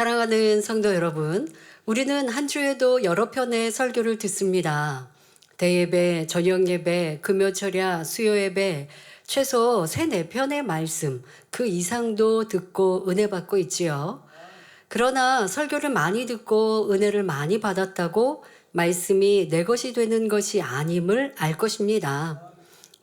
사랑하는 성도 여러분, 우리는 한 주에도 여러 편의 설교를 듣습니다. 대예배, 저녁예배, 금요철야, 수요예배, 최소 3-4편의 말씀, 그 이상도 듣고 은혜 받고 있지요. 그러나 설교를 많이 듣고 은혜를 많이 받았다고 말씀이 내 것이 되는 것이 아님을 알 것입니다.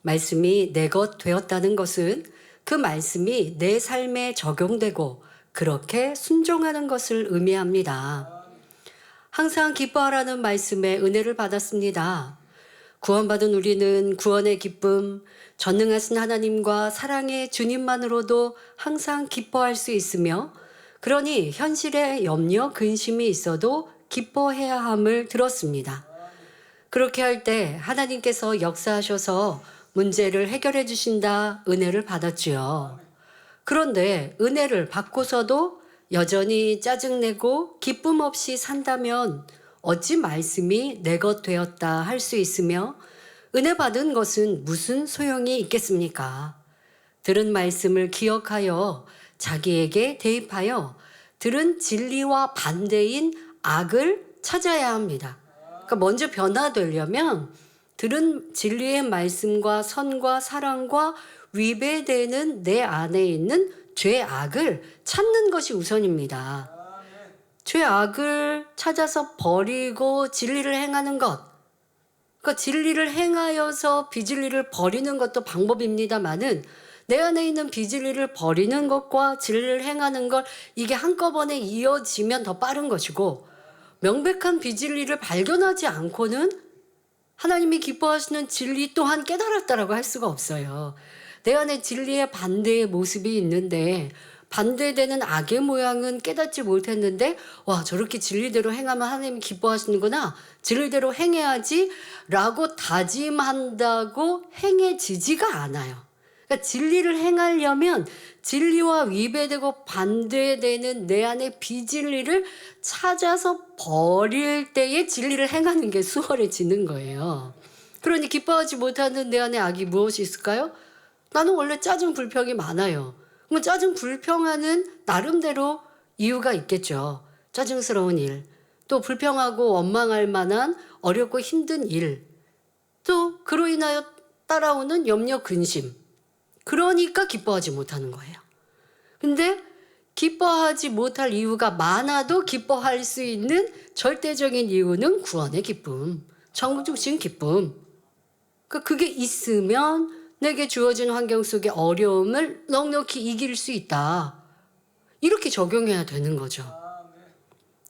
말씀이 내 것 되었다는 것은 그 말씀이 내 삶에 적용되고 그렇게 순종하는 것을 의미합니다. 항상 기뻐하라는 말씀에 은혜를 받았습니다. 구원받은 우리는 구원의 기쁨, 전능하신 하나님과 사랑의 주님만으로도 항상 기뻐할 수 있으며, 그러니 현실에 염려, 근심이 있어도 기뻐해야 함을 들었습니다. 그렇게 할 때 하나님께서 역사하셔서 문제를 해결해 주신다 은혜를 받았지요. 그런데 은혜를 받고서도 여전히 짜증내고 기쁨 없이 산다면 어찌 말씀이 내 것 되었다 할 수 있으며 은혜 받은 것은 무슨 소용이 있겠습니까? 들은 말씀을 기억하여 자기에게 대입하여 들은 진리와 반대인 악을 찾아야 합니다. 그러니까 먼저 변화되려면 들은 진리의 말씀과 선과 사랑과 위배되는 내 안에 있는 죄악을 찾는 것이 우선입니다. 죄악을 찾아서 버리고 진리를 행하는 것. 그러니까 진리를 행하여서 비진리를 버리는 것도 방법입니다만은 내 안에 있는 비진리를 버리는 것과 진리를 행하는 것, 이게 한꺼번에 이어지면 더 빠른 것이고, 명백한 비진리를 발견하지 않고는 하나님이 기뻐하시는 진리 또한 깨달았다라고 할 수가 없어요. 내 안에 진리의 반대의 모습이 있는데 반대되는 악의 모양은 깨닫지 못했는데, 와, 저렇게 진리대로 행하면 하나님이 기뻐하시는구나, 진리대로 행해야지 라고 다짐한다고 행해지지가 않아요. 그러니까 진리를 행하려면 진리와 위배되고 반대되는 내 안의 비진리를 찾아서 버릴 때에 진리를 행하는 게 수월해지는 거예요. 그러니 기뻐하지 못하는 내 안에 악이 무엇이 있을까요? 나는 원래 짜증 불평이 많아요. 그럼 짜증 불평하는 나름대로 이유가 있겠죠. 짜증스러운 일, 또 불평하고 원망할 만한 어렵고 힘든 일, 또 그로 인하여 따라오는 염려, 근심. 그러니까 기뻐하지 못하는 거예요. 근데 기뻐하지 못할 이유가 많아도 기뻐할 수 있는 절대적인 이유는 구원의 기쁨, 천국 주신 기쁨. 그게 있으면 내게 주어진 환경 속의 어려움을 넉넉히 이길 수 있다. 이렇게 적용해야 되는 거죠.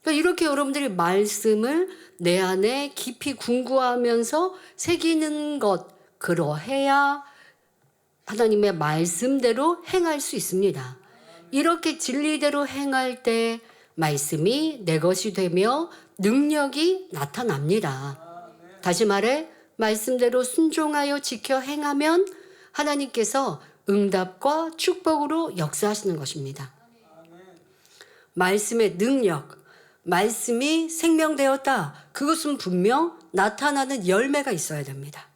그러니까 이렇게 여러분들이 말씀을 내 안에 깊이 궁구하면서 새기는 것, 그러해야 하나님의 말씀대로 행할 수 있습니다. 이렇게 진리대로 행할 때 말씀이 내 것이 되며 능력이 나타납니다. 다시 말해 말씀대로 순종하여 지켜 행하면 하나님께서 응답과 축복으로 역사하시는 것입니다. 말씀의 능력, 말씀이 생명되었다. 그것은 분명 나타나는 열매가 있어야 됩니다.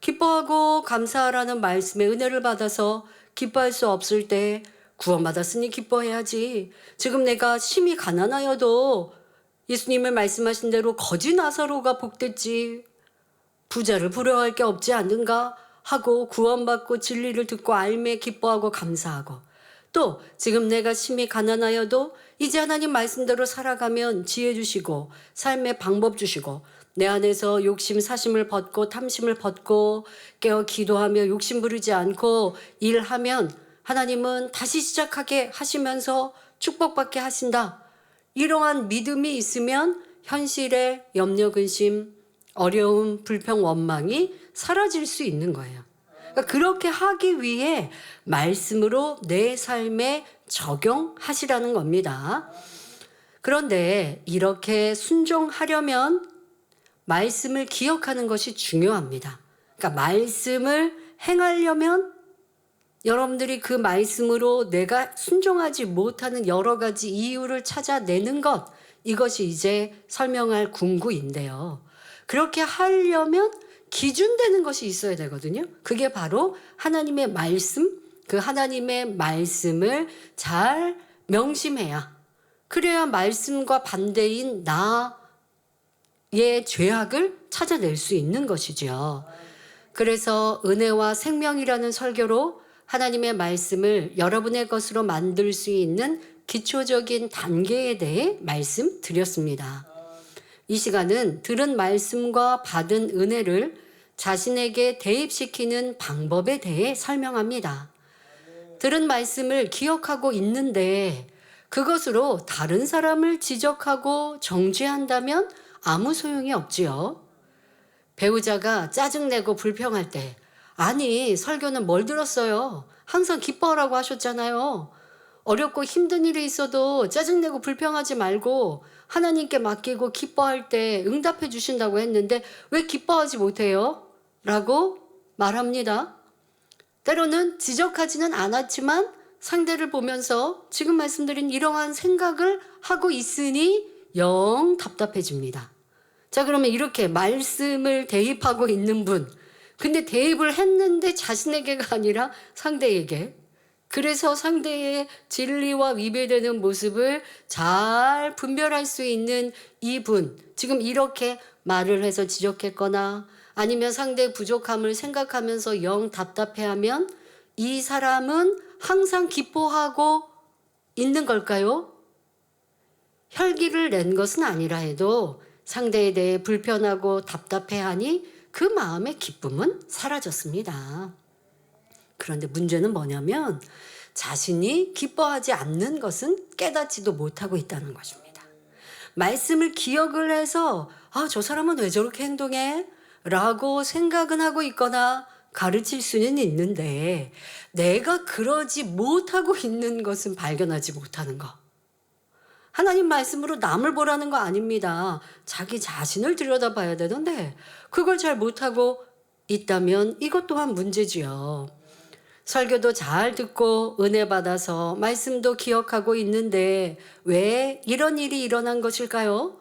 기뻐하고 감사하라는 말씀의 은혜를 받아서 기뻐할 수 없을 때 구원받았으니 기뻐해야지. 지금 내가 심히 가난하여도 예수님의 말씀하신 대로 거지 나사로가 복됐지. 부자를 부러워할 게 없지 않는가 하고 구원받고 진리를 듣고 알매 기뻐하고 감사하고, 또 지금 내가 심히 가난하여도 이제 하나님 말씀대로 살아가면 지혜 주시고 삶의 방법 주시고 내 안에서 욕심 사심을 벗고 탐심을 벗고 깨어 기도하며 욕심 부리지 않고 일하면 하나님은 다시 시작하게 하시면서 축복받게 하신다. 이러한 믿음이 있으면 현실의 염려, 근심, 어려움, 불평, 원망이 사라질 수 있는 거예요. 그러니까 그렇게 하기 위해 말씀으로 내 삶에 적용하시라는 겁니다. 그런데 이렇게 순종하려면 말씀을 기억하는 것이 중요합니다. 그러니까 말씀을 행하려면 여러분들이 그 말씀으로 내가 순종하지 못하는 여러 가지 이유를 찾아내는 것, 이것이 이제 설명할 궁구인데요. 그렇게 하려면 기준되는 것이 있어야 되거든요. 그게 바로 하나님의 말씀, 그 하나님의 말씀을 잘 명심해야 그래야 말씀과 반대인 나의 죄악을 찾아낼 수 있는 것이죠. 그래서 은혜와 생명이라는 설교로 하나님의 말씀을 여러분의 것으로 만들 수 있는 기초적인 단계에 대해 말씀드렸습니다. 이 시간은 들은 말씀과 받은 은혜를 자신에게 대입시키는 방법에 대해 설명합니다. 들은 말씀을 기억하고 있는데 그것으로 다른 사람을 지적하고 정죄한다면 아무 소용이 없지요. 배우자가 짜증내고 불평할 때, 아니, 설교는 뭘 들었어요? 항상 기뻐하라고 하셨잖아요. 어렵고 힘든 일이 있어도 짜증내고 불평하지 말고 하나님께 맡기고 기뻐할 때 응답해 주신다고 했는데 왜 기뻐하지 못해요? 라고 말합니다. 때로는 지적하지는 않았지만 상대를 보면서 지금 말씀드린 이러한 생각을 하고 있으니 영 답답해집니다. 자, 그러면 이렇게 말씀을 대입하고 있는 분, 근데 대입을 했는데 자신에게가 아니라 상대에게, 그래서 상대의 진리와 위배되는 모습을 잘 분별할 수 있는 이분, 지금 이렇게 말을 해서 지적했거나 아니면 상대의 부족함을 생각하면서 영 답답해하면 이 사람은 항상 기뻐하고 있는 걸까요? 혈기를 낸 것은 아니라 해도 상대에 대해 불편하고 답답해하니 그 마음의 기쁨은 사라졌습니다. 그런데 문제는 뭐냐면 자신이 기뻐하지 않는 것은 깨닫지도 못하고 있다는 것입니다. 말씀을 기억을 해서 저 사람은 왜 저렇게 행동해? 라고 생각은 하고 있거나 가르칠 수는 있는데 내가 그러지 못하고 있는 것은 발견하지 못하는 것. 하나님 말씀으로 남을 보라는 거 아닙니다. 자기 자신을 들여다봐야 되는데 그걸 잘 못하고 있다면 이것 또한 문제지요. 설교도 잘 듣고 은혜 받아서 말씀도 기억하고 있는데 왜 이런 일이 일어난 것일까요?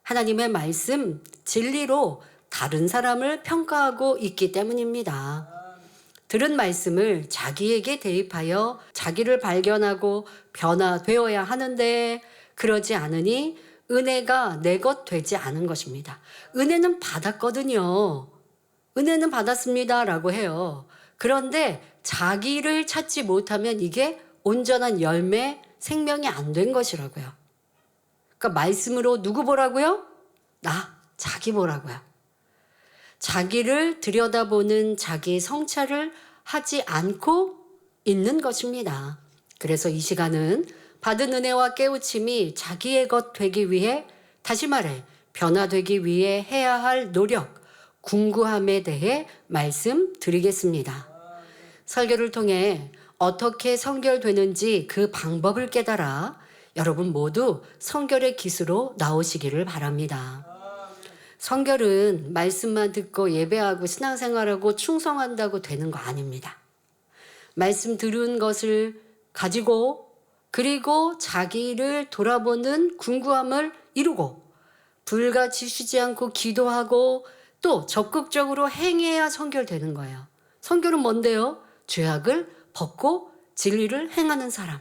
하나님의 말씀, 진리로 다른 사람을 평가하고 있기 때문입니다. 들은 말씀을 자기에게 대입하여 자기를 발견하고 변화되어야 하는데 그러지 않으니 은혜가 내 것 되지 않은 것입니다. 은혜는 받았거든요. 은혜는 받았습니다 라고 해요. 그런데 자기를 찾지 못하면 이게 온전한 열매, 생명이 안 된 것이라고요. 그러니까 말씀으로 누구 보라고요? 자기 보라고요. 자기를 들여다보는 자기 성찰을 하지 않고 있는 것입니다. 그래서 이 시간은 받은 은혜와 깨우침이 자기의 것 되기 위해, 다시 말해 변화되기 위해 해야 할 노력, 궁구함에 대해 말씀드리겠습니다. 설교를 통해 어떻게 성결되는지 그 방법을 깨달아 여러분 모두 성결의 기수로 나오시기를 바랍니다. 성결은 말씀만 듣고 예배하고 신앙생활하고 충성한다고 되는 거 아닙니다. 말씀 들은 것을 가지고 그리고 자기를 돌아보는 궁구함을 이루고 불같이 쉬지 않고 기도하고 또 적극적으로 행해야 성결되는 거예요. 성결은 뭔데요? 죄악을 벗고 진리를 행하는 사람.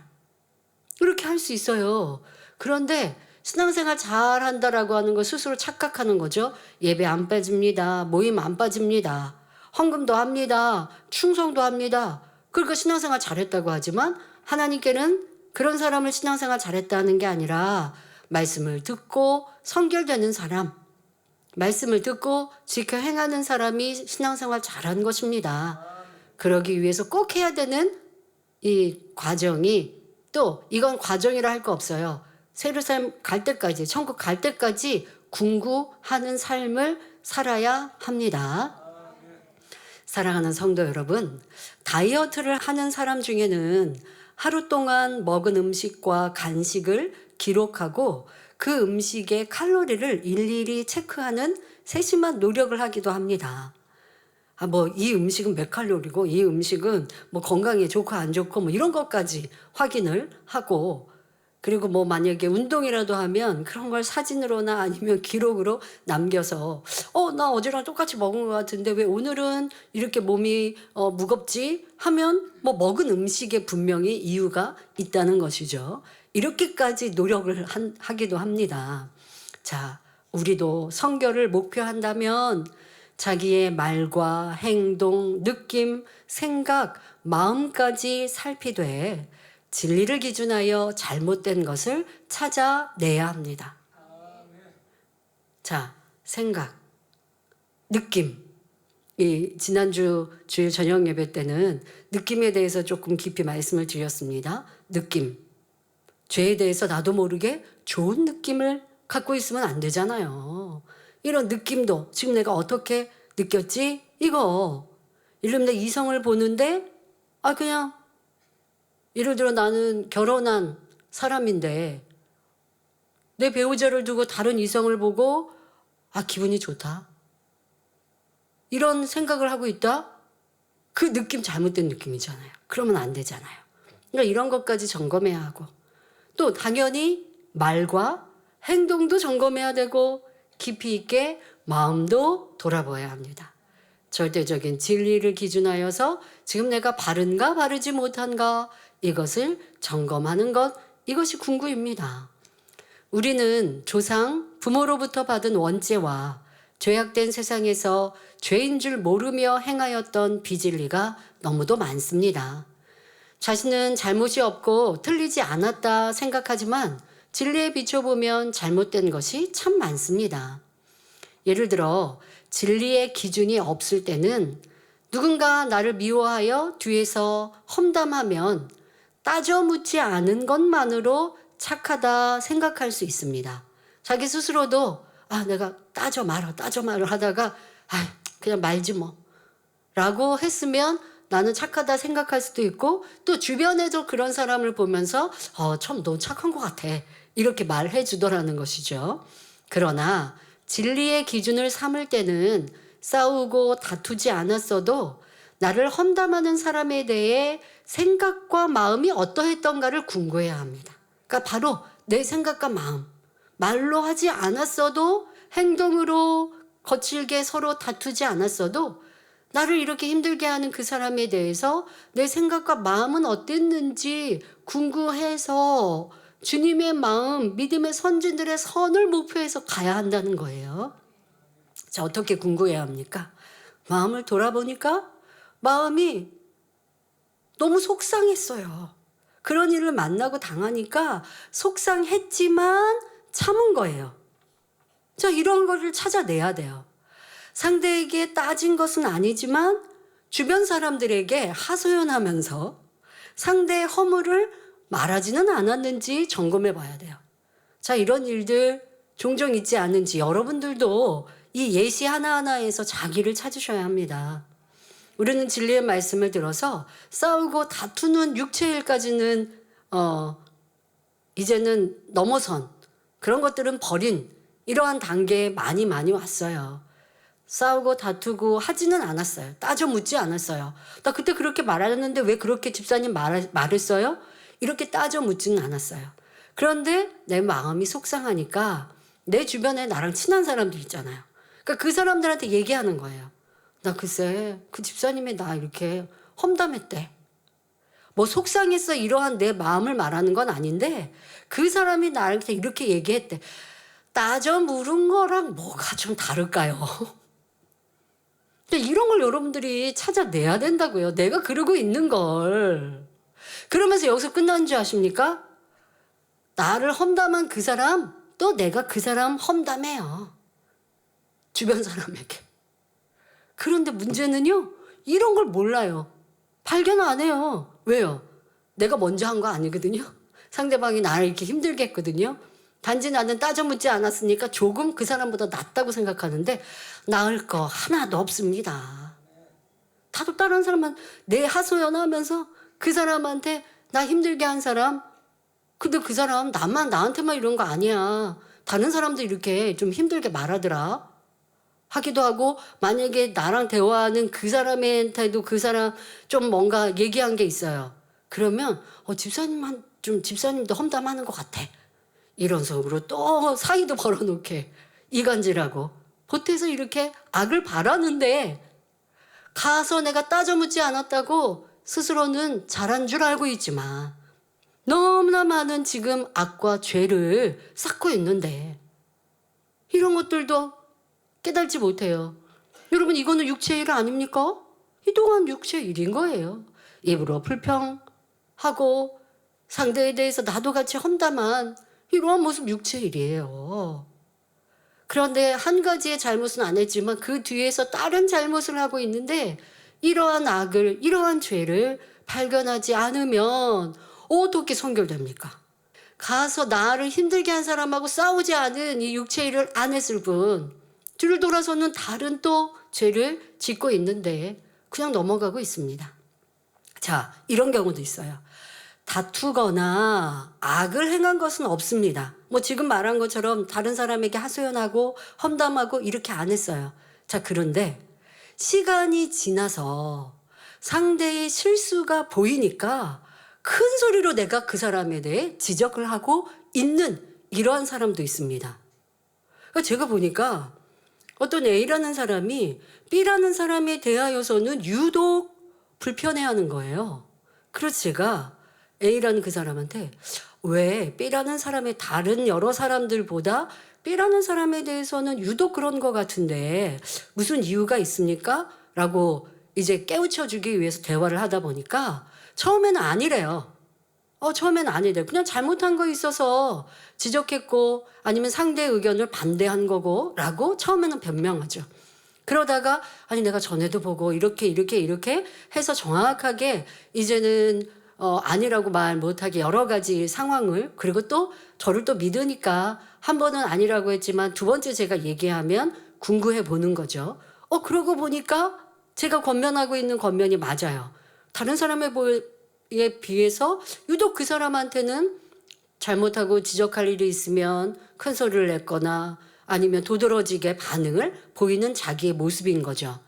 이렇게 할 수 있어요. 그런데 신앙생활 잘한다라고 하는 거 스스로 착각하는 거죠. 예배 안 빠집니다. 모임 안 빠집니다. 헌금도 합니다. 충성도 합니다. 그러니까 신앙생활 잘했다고 하지만 하나님께는 그런 사람을 신앙생활 잘했다는 게 아니라 말씀을 듣고 성결되는 사람, 말씀을 듣고 지켜 행하는 사람이 신앙생활 잘한 것입니다. 그러기 위해서 꼭 해야 되는 이 과정이, 또 이건 과정이라 할 거 없어요. 예루살렘 갈 때까지, 천국 갈 때까지 궁구하는 삶을 살아야 합니다. 사랑하는 성도 여러분, 다이어트를 하는 사람 중에는 하루 동안 먹은 음식과 간식을 기록하고 그 음식의 칼로리를 일일이 체크하는 세심한 노력을 하기도 합니다. 이 음식은 몇 칼로리고 이 음식은 건강에 좋고 안 좋고 이런 것까지 확인을 하고 그리고 뭐 만약에 운동이라도 하면 그런 걸 사진으로나 아니면 기록으로 남겨서 나 어제랑 똑같이 먹은 것 같은데 왜 오늘은 이렇게 몸이 무겁지? 하면 뭐 먹은 음식에 분명히 이유가 있다는 것이죠. 이렇게까지 노력을 하기도 합니다. 자, 우리도 선교를 목표한다면 자기의 말과 행동, 느낌, 생각, 마음까지 살피되 진리를 기준하여 잘못된 것을 찾아내야 합니다. 자, 생각, 느낌. 이 지난주 주일 저녁 예배 때는 느낌에 대해서 조금 깊이 말씀을 드렸습니다. 느낌. 죄에 대해서 나도 모르게 좋은 느낌을 갖고 있으면 안 되잖아요. 이런 느낌도 지금 내가 어떻게 느꼈지? 이거. 이러면 내 이성을 보는데 그냥 예를 들어 나는 결혼한 사람인데 내 배우자를 두고 다른 이성을 보고 기분이 좋다. 이런 생각을 하고 있다? 그 느낌 잘못된 느낌이잖아요. 그러면 안 되잖아요. 그러니까 이런 것까지 점검해야 하고 또 당연히 말과 행동도 점검해야 되고 깊이 있게 마음도 돌아봐야 합니다. 절대적인 진리를 기준하여서 지금 내가 바른가 바르지 못한가 이것을 점검하는 것, 이것이 궁구입니다. 우리는 조상, 부모로부터 받은 원죄와 죄악된 세상에서 죄인 줄 모르며 행하였던 비진리가 너무도 많습니다. 자신은 잘못이 없고 틀리지 않았다 생각하지만 진리에 비춰보면 잘못된 것이 참 많습니다. 예를 들어 진리의 기준이 없을 때는 누군가 나를 미워하여 뒤에서 험담하면 따져 묻지 않은 것만으로 착하다 생각할 수 있습니다. 자기 스스로도 내가 따져 말아 하다가 그냥 말지 뭐 라고 했으면 나는 착하다 생각할 수도 있고 또 주변에도 그런 사람을 보면서 참 너 착한 것 같아 이렇게 말해 주더라는 것이죠. 그러나 진리의 기준을 삼을 때는 싸우고 다투지 않았어도 나를 험담하는 사람에 대해 생각과 마음이 어떠했던가를 궁구해야 합니다. 그러니까 바로 내 생각과 마음, 말로 하지 않았어도 행동으로 거칠게 서로 다투지 않았어도 나를 이렇게 힘들게 하는 그 사람에 대해서 내 생각과 마음은 어땠는지 궁구해서 주님의 마음, 믿음의 선진들의 선을 목표해서 가야 한다는 거예요. 자, 어떻게 궁구해야 합니까? 마음을 돌아보니까 마음이 너무 속상했어요. 그런 일을 만나고 당하니까 속상했지만 참은 거예요. 자, 이런 거를 찾아내야 돼요. 상대에게 따진 것은 아니지만 주변 사람들에게 하소연하면서 상대의 허물을 말하지는 않았는지 점검해 봐야 돼요. 자, 이런 일들 종종 있지 않은지 여러분들도 이 예시 하나하나에서 자기를 찾으셔야 합니다. 우리는 진리의 말씀을 들어서 싸우고 다투는 육체의 일까지는 이제는 넘어선 그런 것들은 버린 이러한 단계에 많이 왔어요. 싸우고 다투고 하지는 않았어요. 따져 묻지 않았어요. 나 그때 그렇게 말하는데 왜 그렇게 집사님 말했어요? 이렇게 따져 묻지는 않았어요. 그런데 내 마음이 속상하니까 내 주변에 나랑 친한 사람들 있잖아요. 그러니까 그 사람들한테 얘기하는 거예요. 나 글쎄 그 집사님이 나 이렇게 험담했대. 뭐 속상해서 이러한 내 마음을 말하는 건 아닌데 그 사람이 나한테 이렇게 얘기했대. 따져 물은 거랑 뭐가 좀 다를까요? 근데 이런 걸 여러분들이 찾아내야 된다고요. 내가 그러고 있는 걸. 그러면서 여기서 끝난 줄 아십니까? 나를 험담한 그 사람 또 내가 그 사람 험담해요. 주변 사람에게. 그런데 문제는요. 이런 걸 몰라요. 발견 안 해요. 왜요? 내가 먼저 한 거 아니거든요. 상대방이 나를 이렇게 힘들게 했거든요. 단지 나는 따져 묻지 않았으니까 조금 그 사람보다 낫다고 생각하는데 나을 거 하나도 없습니다. 다도 다른 사람은 내 하소연하면서 그 사람한테 나 힘들게 한 사람 근데 그 사람 나한테만 이런 거 아니야. 다른 사람도 이렇게 좀 힘들게 말하더라. 하기도 하고 만약에 나랑 대화하는 그 사람한테도 그 사람 좀 뭔가 얘기한 게 있어요. 그러면 집사님한 좀 집사님도 험담하는 것 같아. 이런 속으로 또 사이도 벌어놓게 이간질하고 보태서 이렇게 악을 바라는데 가서 내가 따져 묻지 않았다고 스스로는 잘한 줄 알고 있지만 너무나 많은 지금 악과 죄를 쌓고 있는데 이런 것들도 깨달지 못해요. 여러분, 이거는 육체의 일 아닙니까? 이 또한 육체의 일인 거예요. 입으로 불평하고 상대에 대해서 나도 같이 험담한 이러한 모습 육체의 일이에요. 그런데 한 가지의 잘못은 안 했지만 그 뒤에서 다른 잘못을 하고 있는데 이러한 악을, 이러한 죄를 발견하지 않으면 어떻게 선결됩니까? 가서 나를 힘들게 한 사람하고 싸우지 않은 이 육체의 일을 안 했을 뿐 뒤를 돌아서는 다른 또 죄를 짓고 있는데 그냥 넘어가고 있습니다. 자, 이런 경우도 있어요. 다투거나 악을 행한 것은 없습니다. 뭐 지금 말한 것처럼 다른 사람에게 하소연하고 험담하고 이렇게 안 했어요. 자, 그런데 시간이 지나서 상대의 실수가 보이니까 큰 소리로 내가 그 사람에 대해 지적을 하고 있는 이러한 사람도 있습니다. 그러니까 제가 보니까 어떤 A라는 사람이 B라는 사람에 대하여서는 유독 불편해하는 거예요. 그래서 제가 A라는 그 사람한테 왜 B라는 사람의 다른 여러 사람들보다 B라는 사람에 대해서는 유독 그런 것 같은데 무슨 이유가 있습니까? 라고 이제 깨우쳐주기 위해서 대화를 하다 보니까 처음에는 아니래요. 처음에는 아니래요. 그냥 잘못한 거 있어서 지적했고 아니면 상대의 의견을 반대한 거고 라고 처음에는 변명하죠. 그러다가 아니 내가 전에도 보고 이렇게 해서 정확하게 이제는 아니라고 말 못하게 여러 가지 상황을 그리고 또 저를 또 믿으니까 한 번은 아니라고 했지만 두 번째 제가 얘기하면 궁구해 보는 거죠. 그러고 보니까 제가 권면하고 있는 권면이 맞아요. 다른 사람에 비해서 유독 그 사람한테는 잘못하고 지적할 일이 있으면 큰 소리를 냈거나 아니면 도드라지게 반응을 보이는 자기의 모습인 거죠.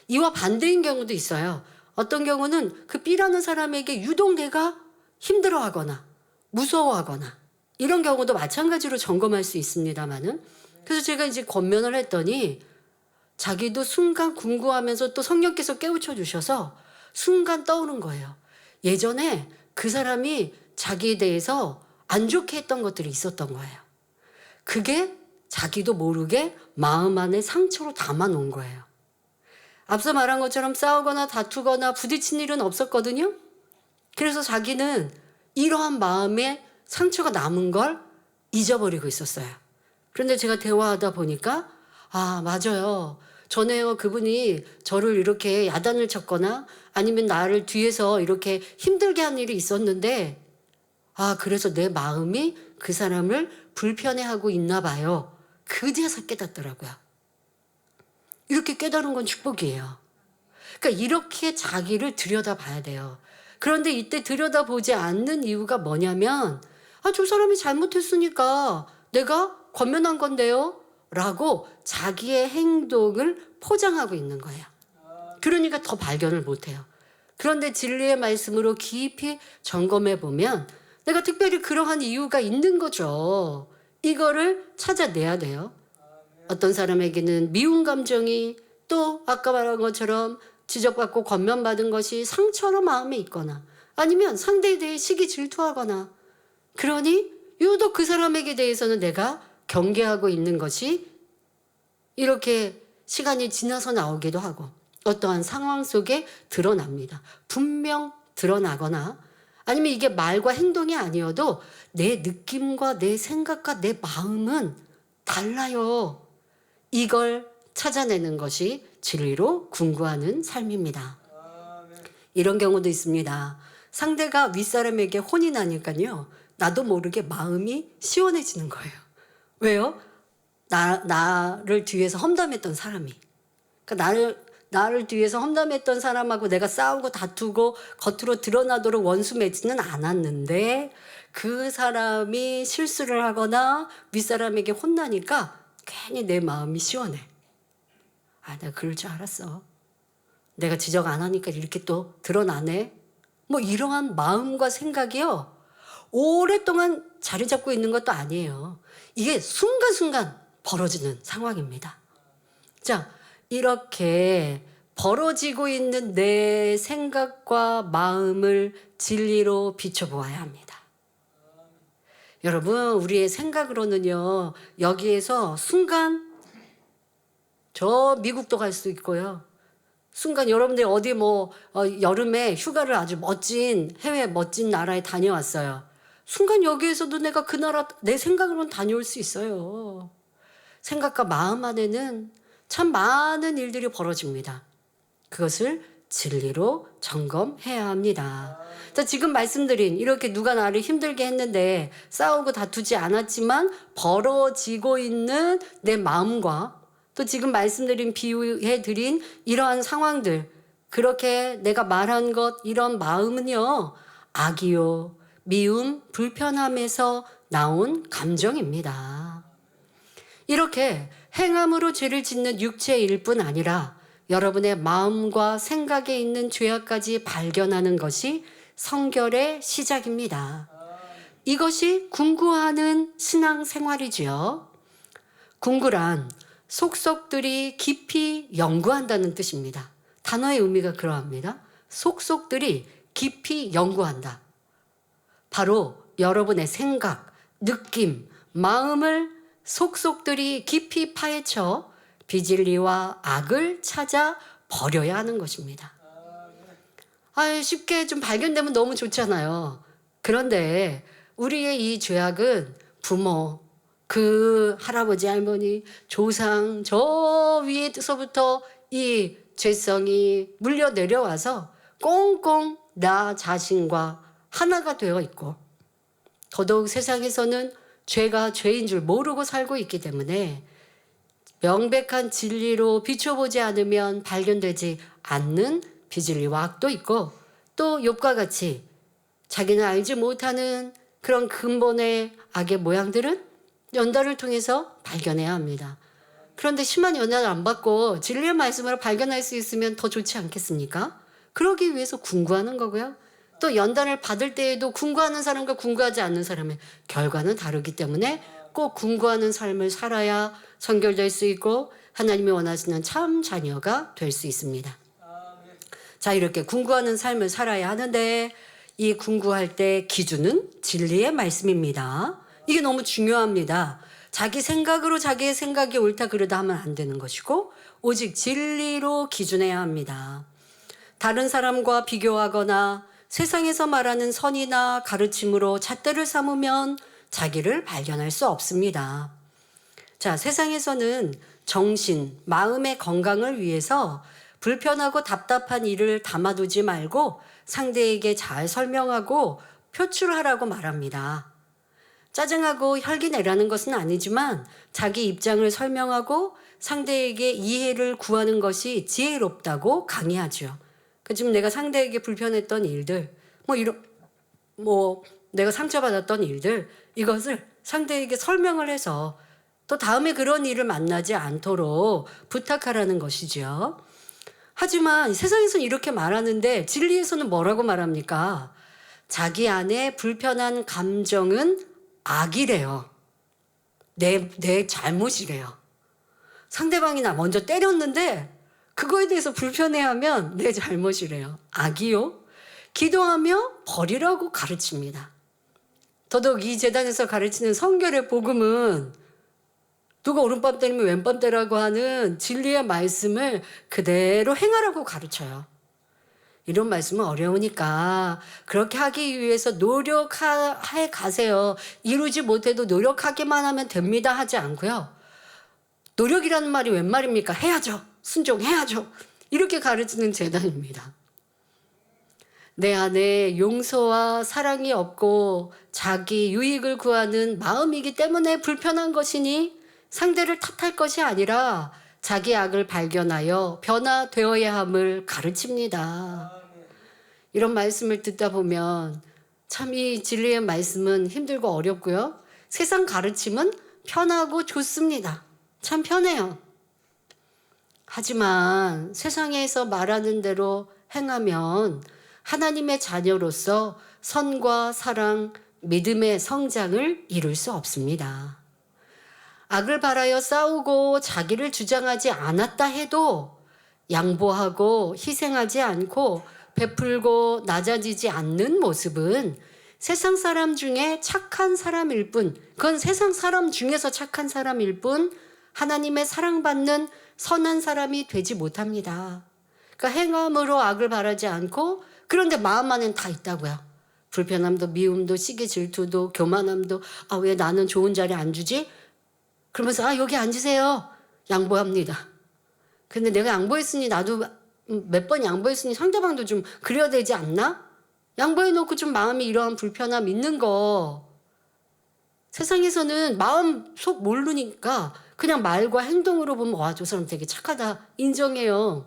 이와 반대인 경우도 있어요. 어떤 경우는 그 B라는 사람에게 유독 내가 힘들어하거나 무서워하거나 이런 경우도 마찬가지로 점검할 수 있습니다만은 그래서 제가 이제 권면을 했더니 자기도 순간 궁금하면서 또 성령께서 깨우쳐 주셔서 순간 떠오른 거예요. 예전에 그 사람이 자기에 대해서 안 좋게 했던 것들이 있었던 거예요. 그게 자기도 모르게 마음 안에 상처로 담아놓은 거예요. 앞서 말한 것처럼 싸우거나 다투거나 부딪힌 일은 없었거든요. 그래서 자기는 이러한 마음에 상처가 남은 걸 잊어버리고 있었어요. 그런데 제가 대화하다 보니까 맞아요. 전에요 그분이 저를 이렇게 야단을 쳤거나 아니면 나를 뒤에서 이렇게 힘들게 한 일이 있었는데 그래서 내 마음이 그 사람을 불편해하고 있나 봐요. 그제서 깨닫더라고요. 이렇게 깨달은 건 축복이에요. 그러니까 이렇게 자기를 들여다봐야 돼요. 그런데 이때 들여다보지 않는 이유가 뭐냐면 저 사람이 잘못했으니까 내가 권면한 건데요 라고 자기의 행동을 포장하고 있는 거예요. 그러니까 더 발견을 못해요. 그런데 진리의 말씀으로 깊이 점검해 보면 내가 특별히 그러한 이유가 있는 거죠. 이거를 찾아내야 돼요. 어떤 사람에게는 미운 감정이 또 아까 말한 것처럼 지적받고 권면받은 것이 상처로 마음에 있거나 아니면 상대에 대해 시기 질투하거나 그러니 유독 그 사람에게 대해서는 내가 경계하고 있는 것이 이렇게 시간이 지나서 나오기도 하고 어떠한 상황 속에 드러납니다. 분명 드러나거나 아니면 이게 말과 행동이 아니어도 내 느낌과 내 생각과 내 마음은 달라요. 이걸 찾아내는 것이 진리로 궁구하는 삶입니다. 이런 경우도 있습니다. 상대가 윗사람에게 혼이 나니까요. 나도 모르게 마음이 시원해지는 거예요. 왜요? 나를 뒤에서 험담했던 사람이. 그러니까 나를 뒤에서 험담했던 사람하고 내가 싸우고 다투고 겉으로 드러나도록 원수 맺지는 않았는데 그 사람이 실수를 하거나 윗사람에게 혼나니까 괜히 내 마음이 시원해. 내가 그럴 줄 알았어. 내가 지적 안 하니까 이렇게 또 드러나네. 뭐 이러한 마음과 생각이요. 오랫동안 자리 잡고 있는 것도 아니에요. 이게 순간순간 벌어지는 상황입니다. 자, 이렇게 벌어지고 있는 내 생각과 마음을 진리로 비춰보아야 합니다. 여러분, 우리의 생각으로는요, 여기에서 순간 저 미국도 갈 수 있고요. 순간 여러분들이 어디 여름에 휴가를 아주 해외 멋진 나라에 다녀왔어요. 순간 여기에서도 내가 그 나라 내 생각으로는 다녀올 수 있어요. 생각과 마음 안에는 참 많은 일들이 벌어집니다. 그것을 진리로 점검해야 합니다. 자, 지금 말씀드린 이렇게 누가 나를 힘들게 했는데 싸우고 다투지 않았지만 벌어지고 있는 내 마음과 또 지금 말씀드린 비유해드린 이러한 상황들, 그렇게 내가 말한 것, 이런 마음은요, 악이요, 미움, 불편함에서 나온 감정입니다. 이렇게 행함으로 죄를 짓는 육체일 뿐 아니라 여러분의 마음과 생각에 있는 죄악까지 발견하는 것이 성결의 시작입니다. 이것이 궁구하는 신앙생활이지요. 궁구란 속속들이 깊이 연구한다는 뜻입니다. 단어의 의미가 그러합니다. 속속들이 깊이 연구한다. 바로 여러분의 생각, 느낌, 마음을 속속들이 깊이 파헤쳐 비진리와 악을 찾아 버려야 하는 것입니다. 쉽게 좀 발견되면 너무 좋잖아요. 그런데 우리의 이 죄악은 부모, 그 할아버지, 할머니, 조상, 저 위에서부터 이 죄성이 물려 내려와서 꽁꽁 나 자신과 하나가 되어 있고, 더더욱 세상에서는 죄가 죄인 줄 모르고 살고 있기 때문에 명백한 진리로 비춰보지 않으면 발견되지 않는 비진리와 악도 있고, 또 욥과 같이 자기는 알지 못하는 그런 근본의 악의 모양들은 연단을 통해서 발견해야 합니다. 그런데 심한 연단을 안 받고 진리의 말씀으로 발견할 수 있으면 더 좋지 않겠습니까? 그러기 위해서 궁구하는 거고요. 또 연단을 받을 때에도 궁구하는 사람과 궁구하지 않는 사람의 결과는 다르기 때문에 꼭 궁구하는 삶을 살아야 성결될 수 있고 하나님이 원하시는 참 자녀가 될 수 있습니다. 자, 이렇게 궁구하는 삶을 살아야 하는데 이 궁구할 때 기준은 진리의 말씀입니다. 이게 너무 중요합니다. 자기 생각으로 자기의 생각이 옳다 그르다 하면 안 되는 것이고 오직 진리로 기준해야 합니다. 다른 사람과 비교하거나 세상에서 말하는 선이나 가르침으로 잣대를 삼으면 자기를 발견할 수 없습니다. 자, 세상에서는 정신, 마음의 건강을 위해서 불편하고 답답한 일을 담아두지 말고 상대에게 잘 설명하고 표출하라고 말합니다. 짜증하고 혈기 내라는 것은 아니지만 자기 입장을 설명하고 상대에게 이해를 구하는 것이 지혜롭다고 강의하죠. 지금 내가 상대에게 불편했던 일들, 내가 상처받았던 일들, 이것을 상대에게 설명을 해서 또 다음에 그런 일을 만나지 않도록 부탁하라는 것이죠. 하지만 세상에서는 이렇게 말하는데 진리에서는 뭐라고 말합니까? 자기 안에 불편한 감정은 악이래요. 내 잘못이래요. 상대방이 나 먼저 때렸는데 그거에 대해서 불편해하면 내 잘못이래요. 악이요? 기도하며 버리라고 가르칩니다. 더더욱 이 재단에서 가르치는 성결의 복음은 누가 오른밤 때리면 왼밤 때라고 하는 진리의 말씀을 그대로 행하라고 가르쳐요. 이런 말씀은 어려우니까 그렇게 하기 위해서 노력해 가세요. 이루지 못해도 노력하기만 하면 됩니다 하지 않고요. 노력이라는 말이 웬 말입니까? 해야죠. 순종해야죠. 이렇게 가르치는 재단입니다. 내 안에 용서와 사랑이 없고 자기 유익을 구하는 마음이기 때문에 불편한 것이니 상대를 탓할 것이 아니라 자기 악을 발견하여 변화되어야 함을 가르칩니다. 이런 말씀을 듣다 보면 참 이 진리의 말씀은 힘들고 어렵고요. 세상 가르침은 편하고 좋습니다. 참 편해요. 하지만 세상에서 말하는 대로 행하면 하나님의 자녀로서 선과 사랑, 믿음의 성장을 이룰 수 없습니다. 악을 바라여 싸우고 자기를 주장하지 않았다 해도 양보하고 희생하지 않고 베풀고 낮아지지 않는 모습은 세상 사람 중에 착한 사람일 뿐, 그건 세상 사람 중에서 착한 사람일 뿐 하나님의 사랑받는 선한 사람이 되지 못합니다. 그러니까 행함으로 악을 바라지 않고 그런데 마음 안엔 다 있다고요. 불편함도 미움도 시기 질투도 교만함도 왜 나는 좋은 자리에 앉으지? 그러면서 여기 앉으세요. 양보합니다. 근데 내가 양보했으니 나도 몇 번 양보했으니 상대방도 좀 그래야 되지 않나? 양보해놓고 좀 마음이 이러한 불편함 있는 거. 세상에서는 마음 속 모르니까 그냥 말과 행동으로 보면 저 사람 되게 착하다 인정해요.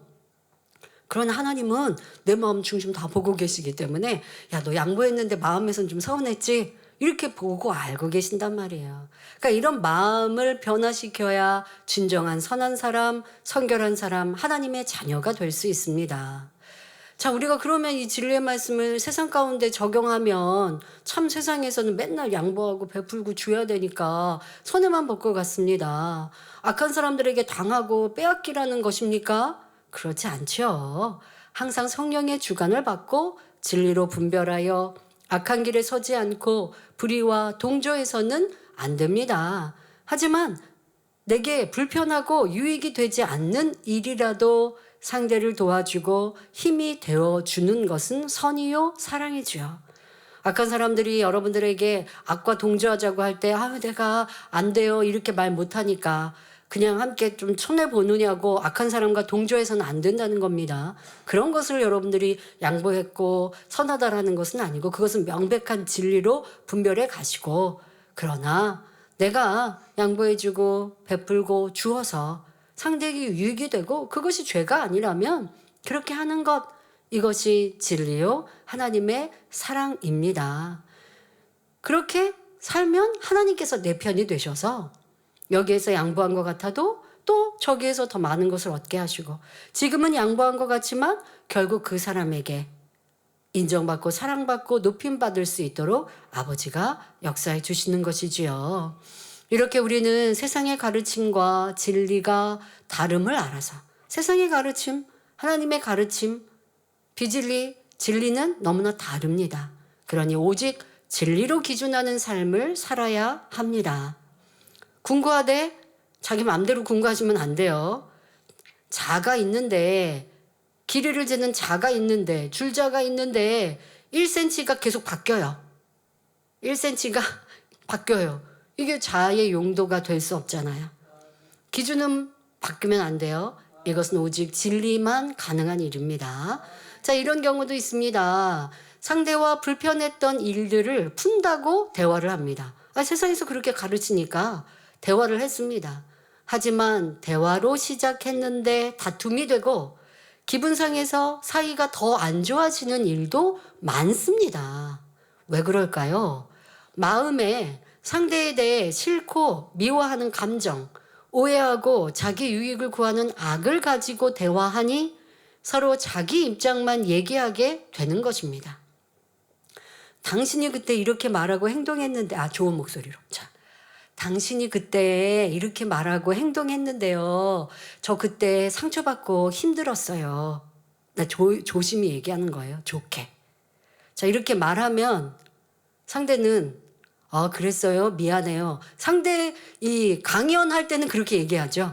그러나 하나님은 내 마음 중심 다 보고 계시기 때문에 너 양보했는데 마음에선 좀 서운했지? 이렇게 보고 알고 계신단 말이에요. 그러니까 이런 마음을 변화시켜야 진정한 선한 사람, 성결한 사람, 하나님의 자녀가 될 수 있습니다. 자, 우리가 그러면 이 진리의 말씀을 세상 가운데 적용하면 참 세상에서는 맨날 양보하고 베풀고 줘야 되니까 손해만 볼 것 같습니다. 악한 사람들에게 당하고 빼앗기라는 것입니까? 그렇지 않죠. 항상 성령의 주관을 받고 진리로 분별하여 악한 길에 서지 않고 불의와 동조해서는 안 됩니다. 하지만 내게 불편하고 유익이 되지 않는 일이라도 상대를 도와주고 힘이 되어주는 것은 선이요 사랑이죠. 악한 사람들이 여러분들에게 악과 동조하자고 할 때 내가 안 돼요 이렇게 말 못하니까 그냥 함께 좀 손해보느냐고 악한 사람과 동조해서는 안 된다는 겁니다. 그런 것을 여러분들이 양보했고 선하다라는 것은 아니고 그것은 명백한 진리로 분별해 가시고 그러나 내가 양보해주고 베풀고 주어서 상대에게 유익이 되고 그것이 죄가 아니라면 그렇게 하는 것 이것이 진리요 하나님의 사랑입니다. 그렇게 살면 하나님께서 내 편이 되셔서 여기에서 양보한 것 같아도 또 저기에서 더 많은 것을 얻게 하시고 지금은 양보한 것 같지만 결국 그 사람에게 인정받고 사랑받고 높임받을 수 있도록 아버지가 역사해 주시는 것이지요. 이렇게 우리는 세상의 가르침과 진리가 다름을 알아서 세상의 가르침, 하나님의 가르침, 비진리, 진리는 너무나 다릅니다. 그러니 오직 진리로 기준하는 삶을 살아야 합니다. 궁구하되 자기 마음대로 궁구하시면 안 돼요. 자가 있는데 길이를 재는 자가 있는데 줄자가 있는데 1cm가 계속 바뀌어요. 1cm가 바뀌어요. 이게 자의 용도가 될 수 없잖아요. 기준은 바뀌면 안 돼요. 이것은 오직 진리만 가능한 일입니다. 자, 이런 경우도 있습니다. 상대와 불편했던 일들을 푼다고 대화를 합니다. 세상에서 그렇게 가르치니까 대화를 했습니다. 하지만 대화로 시작했는데 다툼이 되고 기분 상해서 사이가 더 안 좋아지는 일도 많습니다. 왜 그럴까요? 마음에 상대에 대해 싫고 미워하는 감정, 오해하고 자기 유익을 구하는 악을 가지고 대화하니 서로 자기 입장만 얘기하게 되는 것입니다. 당신이 그때 이렇게 말하고 행동했는데, 좋은 목소리로. 자, 당신이 그때 이렇게 말하고 행동했는데요. 저 그때 상처받고 힘들었어요. 조심히 얘기하는 거예요. 좋게. 자, 이렇게 말하면 상대는 그랬어요. 미안해요. 상대 강연할 때는 그렇게 얘기하죠.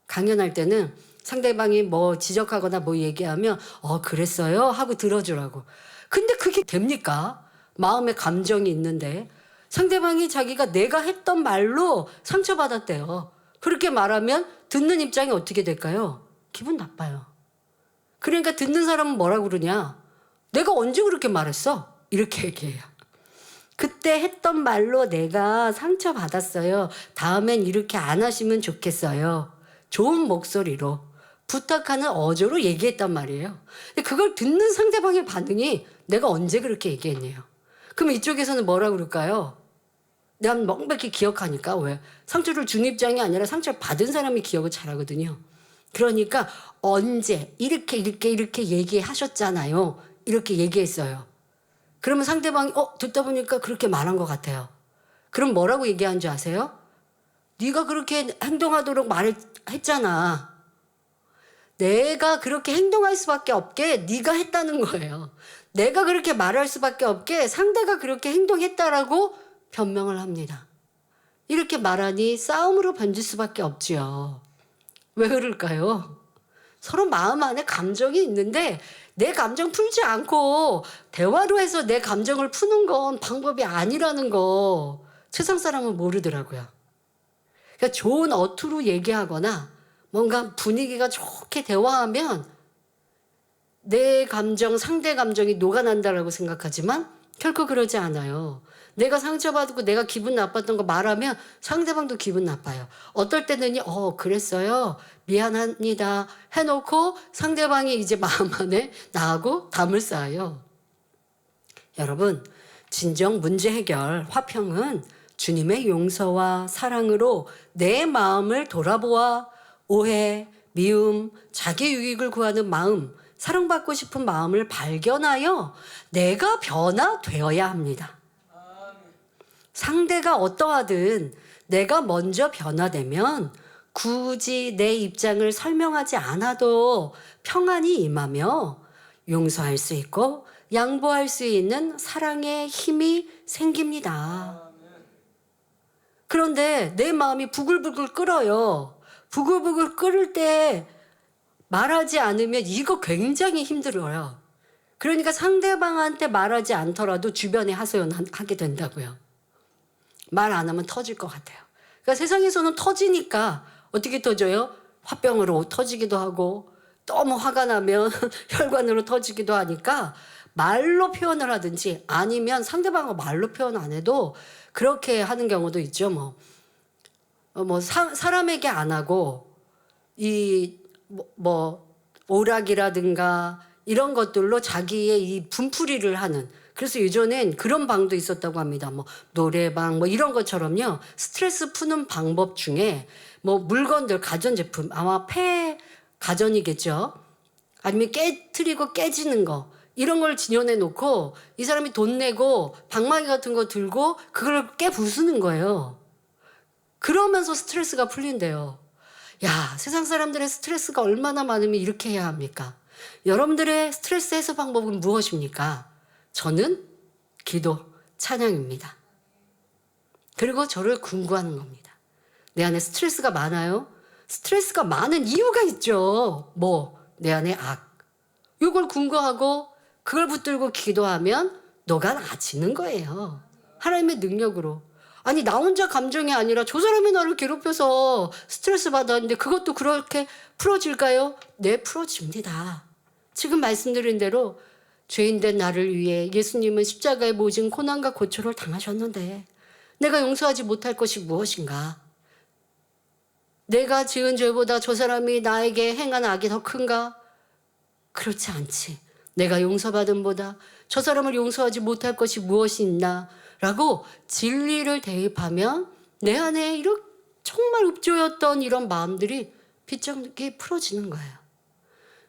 강연할 때는 상대방이 뭐 지적하거나 뭐 얘기하면 그랬어요 하고 들어주라고. 근데 그게 됩니까? 마음에 감정이 있는데 상대방이 자기가 내가 했던 말로 상처받았대요. 그렇게 말하면 듣는 입장이 어떻게 될까요? 기분 나빠요. 그러니까 듣는 사람은 뭐라고 그러냐? 내가 언제 그렇게 말했어? 이렇게 얘기해요. 그때 했던 말로 내가 상처받았어요. 다음엔 이렇게 안 하시면 좋겠어요. 좋은 목소리로 부탁하는 어조로 얘기했단 말이에요. 근데 그걸 듣는 상대방의 반응이 내가 언제 그렇게 얘기했네요. 그럼 이쪽에서는 뭐라고 그럴까요? 내가 명백히 기억하니까. 왜? 상처를 준 입장이 아니라 상처를 받은 사람이 기억을 잘하거든요. 그러니까 언제 이렇게 얘기하셨잖아요. 이렇게 얘기했어요. 그러면 상대방이 듣다 보니까 그렇게 말한 것 같아요. 그럼 뭐라고 얘기한 줄 아세요? 네가 그렇게 행동하도록 말했잖아. 내가 그렇게 행동할 수밖에 없게 네가 했다는 거예요. 내가 그렇게 말할 수밖에 없게 상대가 그렇게 행동했다라고 변명을 합니다. 이렇게 말하니 싸움으로 번질 수밖에 없지요. 왜 그럴까요? 서로 마음 안에 감정이 있는데 내 감정 풀지 않고 대화로 해서 내 감정을 푸는 건 방법이 아니라는 거 세상 사람은 모르더라고요. 그러니까 좋은 어투로 얘기하거나 뭔가 분위기가 좋게 대화하면 내 감정, 상대 감정이 녹아난다라고 생각하지만 결코 그러지 않아요. 내가 상처받고 내가 기분 나빴던 거 말하면 상대방도 기분 나빠요. 어떨 때는 그랬어요. 미안합니다. 해놓고 상대방이 이제 마음 안에 나하고 담을 쌓아요. 여러분, 진정 문제 해결, 화평은 주님의 용서와 사랑으로 내 마음을 돌아보아 오해, 미움, 자기 유익을 구하는 마음, 사랑받고 싶은 마음을 발견하여 내가 변화되어야 합니다. 상대가 어떠하든 내가 먼저 변화되면 굳이 내 입장을 설명하지 않아도 평안이 임하며 용서할 수 있고 양보할 수 있는 사랑의 힘이 생깁니다. 그런데 내 마음이 부글부글 끓어요. 부글부글 끓을 때 말하지 않으면 이거 굉장히 힘들어요. 그러니까 상대방한테 말하지 않더라도 주변에 하소연하게 된다고요. 말 안 하면 터질 것 같아요. 그러니까 세상에서는 터지니까 어떻게 터져요? 화병으로 터지기도 하고 너무 화가 나면 혈관으로 터지기도 하니까 말로 표현을 하든지 아니면 상대방과 말로 표현 안 해도 그렇게 하는 경우도 있죠. 사람에게 안 하고 오락이라든가 이런 것들로 자기의 이 분풀이를 하는, 그래서 예전엔 그런 방도 있었다고 합니다. 노래방 이런 것처럼요. 스트레스 푸는 방법 중에 물건들, 가전제품, 아마 가전이겠죠. 아니면 깨트리고 깨지는 거, 이런 걸 진열해 놓고 이 사람이 돈 내고 방망이 같은 거 들고 그걸 깨부수는 거예요. 그러면서 스트레스가 풀린대요. 야, 세상 사람들의 스트레스가 얼마나 많으면 이렇게 해야 합니까? 여러분들의 스트레스 해소 방법은 무엇입니까? 저는 기도, 찬양입니다. 그리고 저를 궁구하는 겁니다. 내 안에 스트레스가 많아요? 스트레스가 많은 이유가 있죠. 내 안에 악. 이걸 궁구하고 그걸 붙들고 기도하면 너가 나아지는 거예요. 하나님의 능력으로. 아니, 나 혼자 감정이 아니라 저 사람이 나를 괴롭혀서 스트레스 받았는데 그것도 그렇게 풀어질까요? 네, 풀어집니다. 지금 말씀드린 대로 죄인된 나를 위해 예수님은 십자가의 모진 고난과 고초를 당하셨는데 내가 용서하지 못할 것이 무엇인가? 내가 지은 죄보다 저 사람이 나에게 행한 악이 더 큰가? 그렇지 않지. 내가 용서받음보다 저 사람을 용서하지 못할 것이 무엇이 있나? 라고 진리를 대입하면 내 안에 정말 읍조였던 이런 마음들이 빗장게 풀어지는 거예요.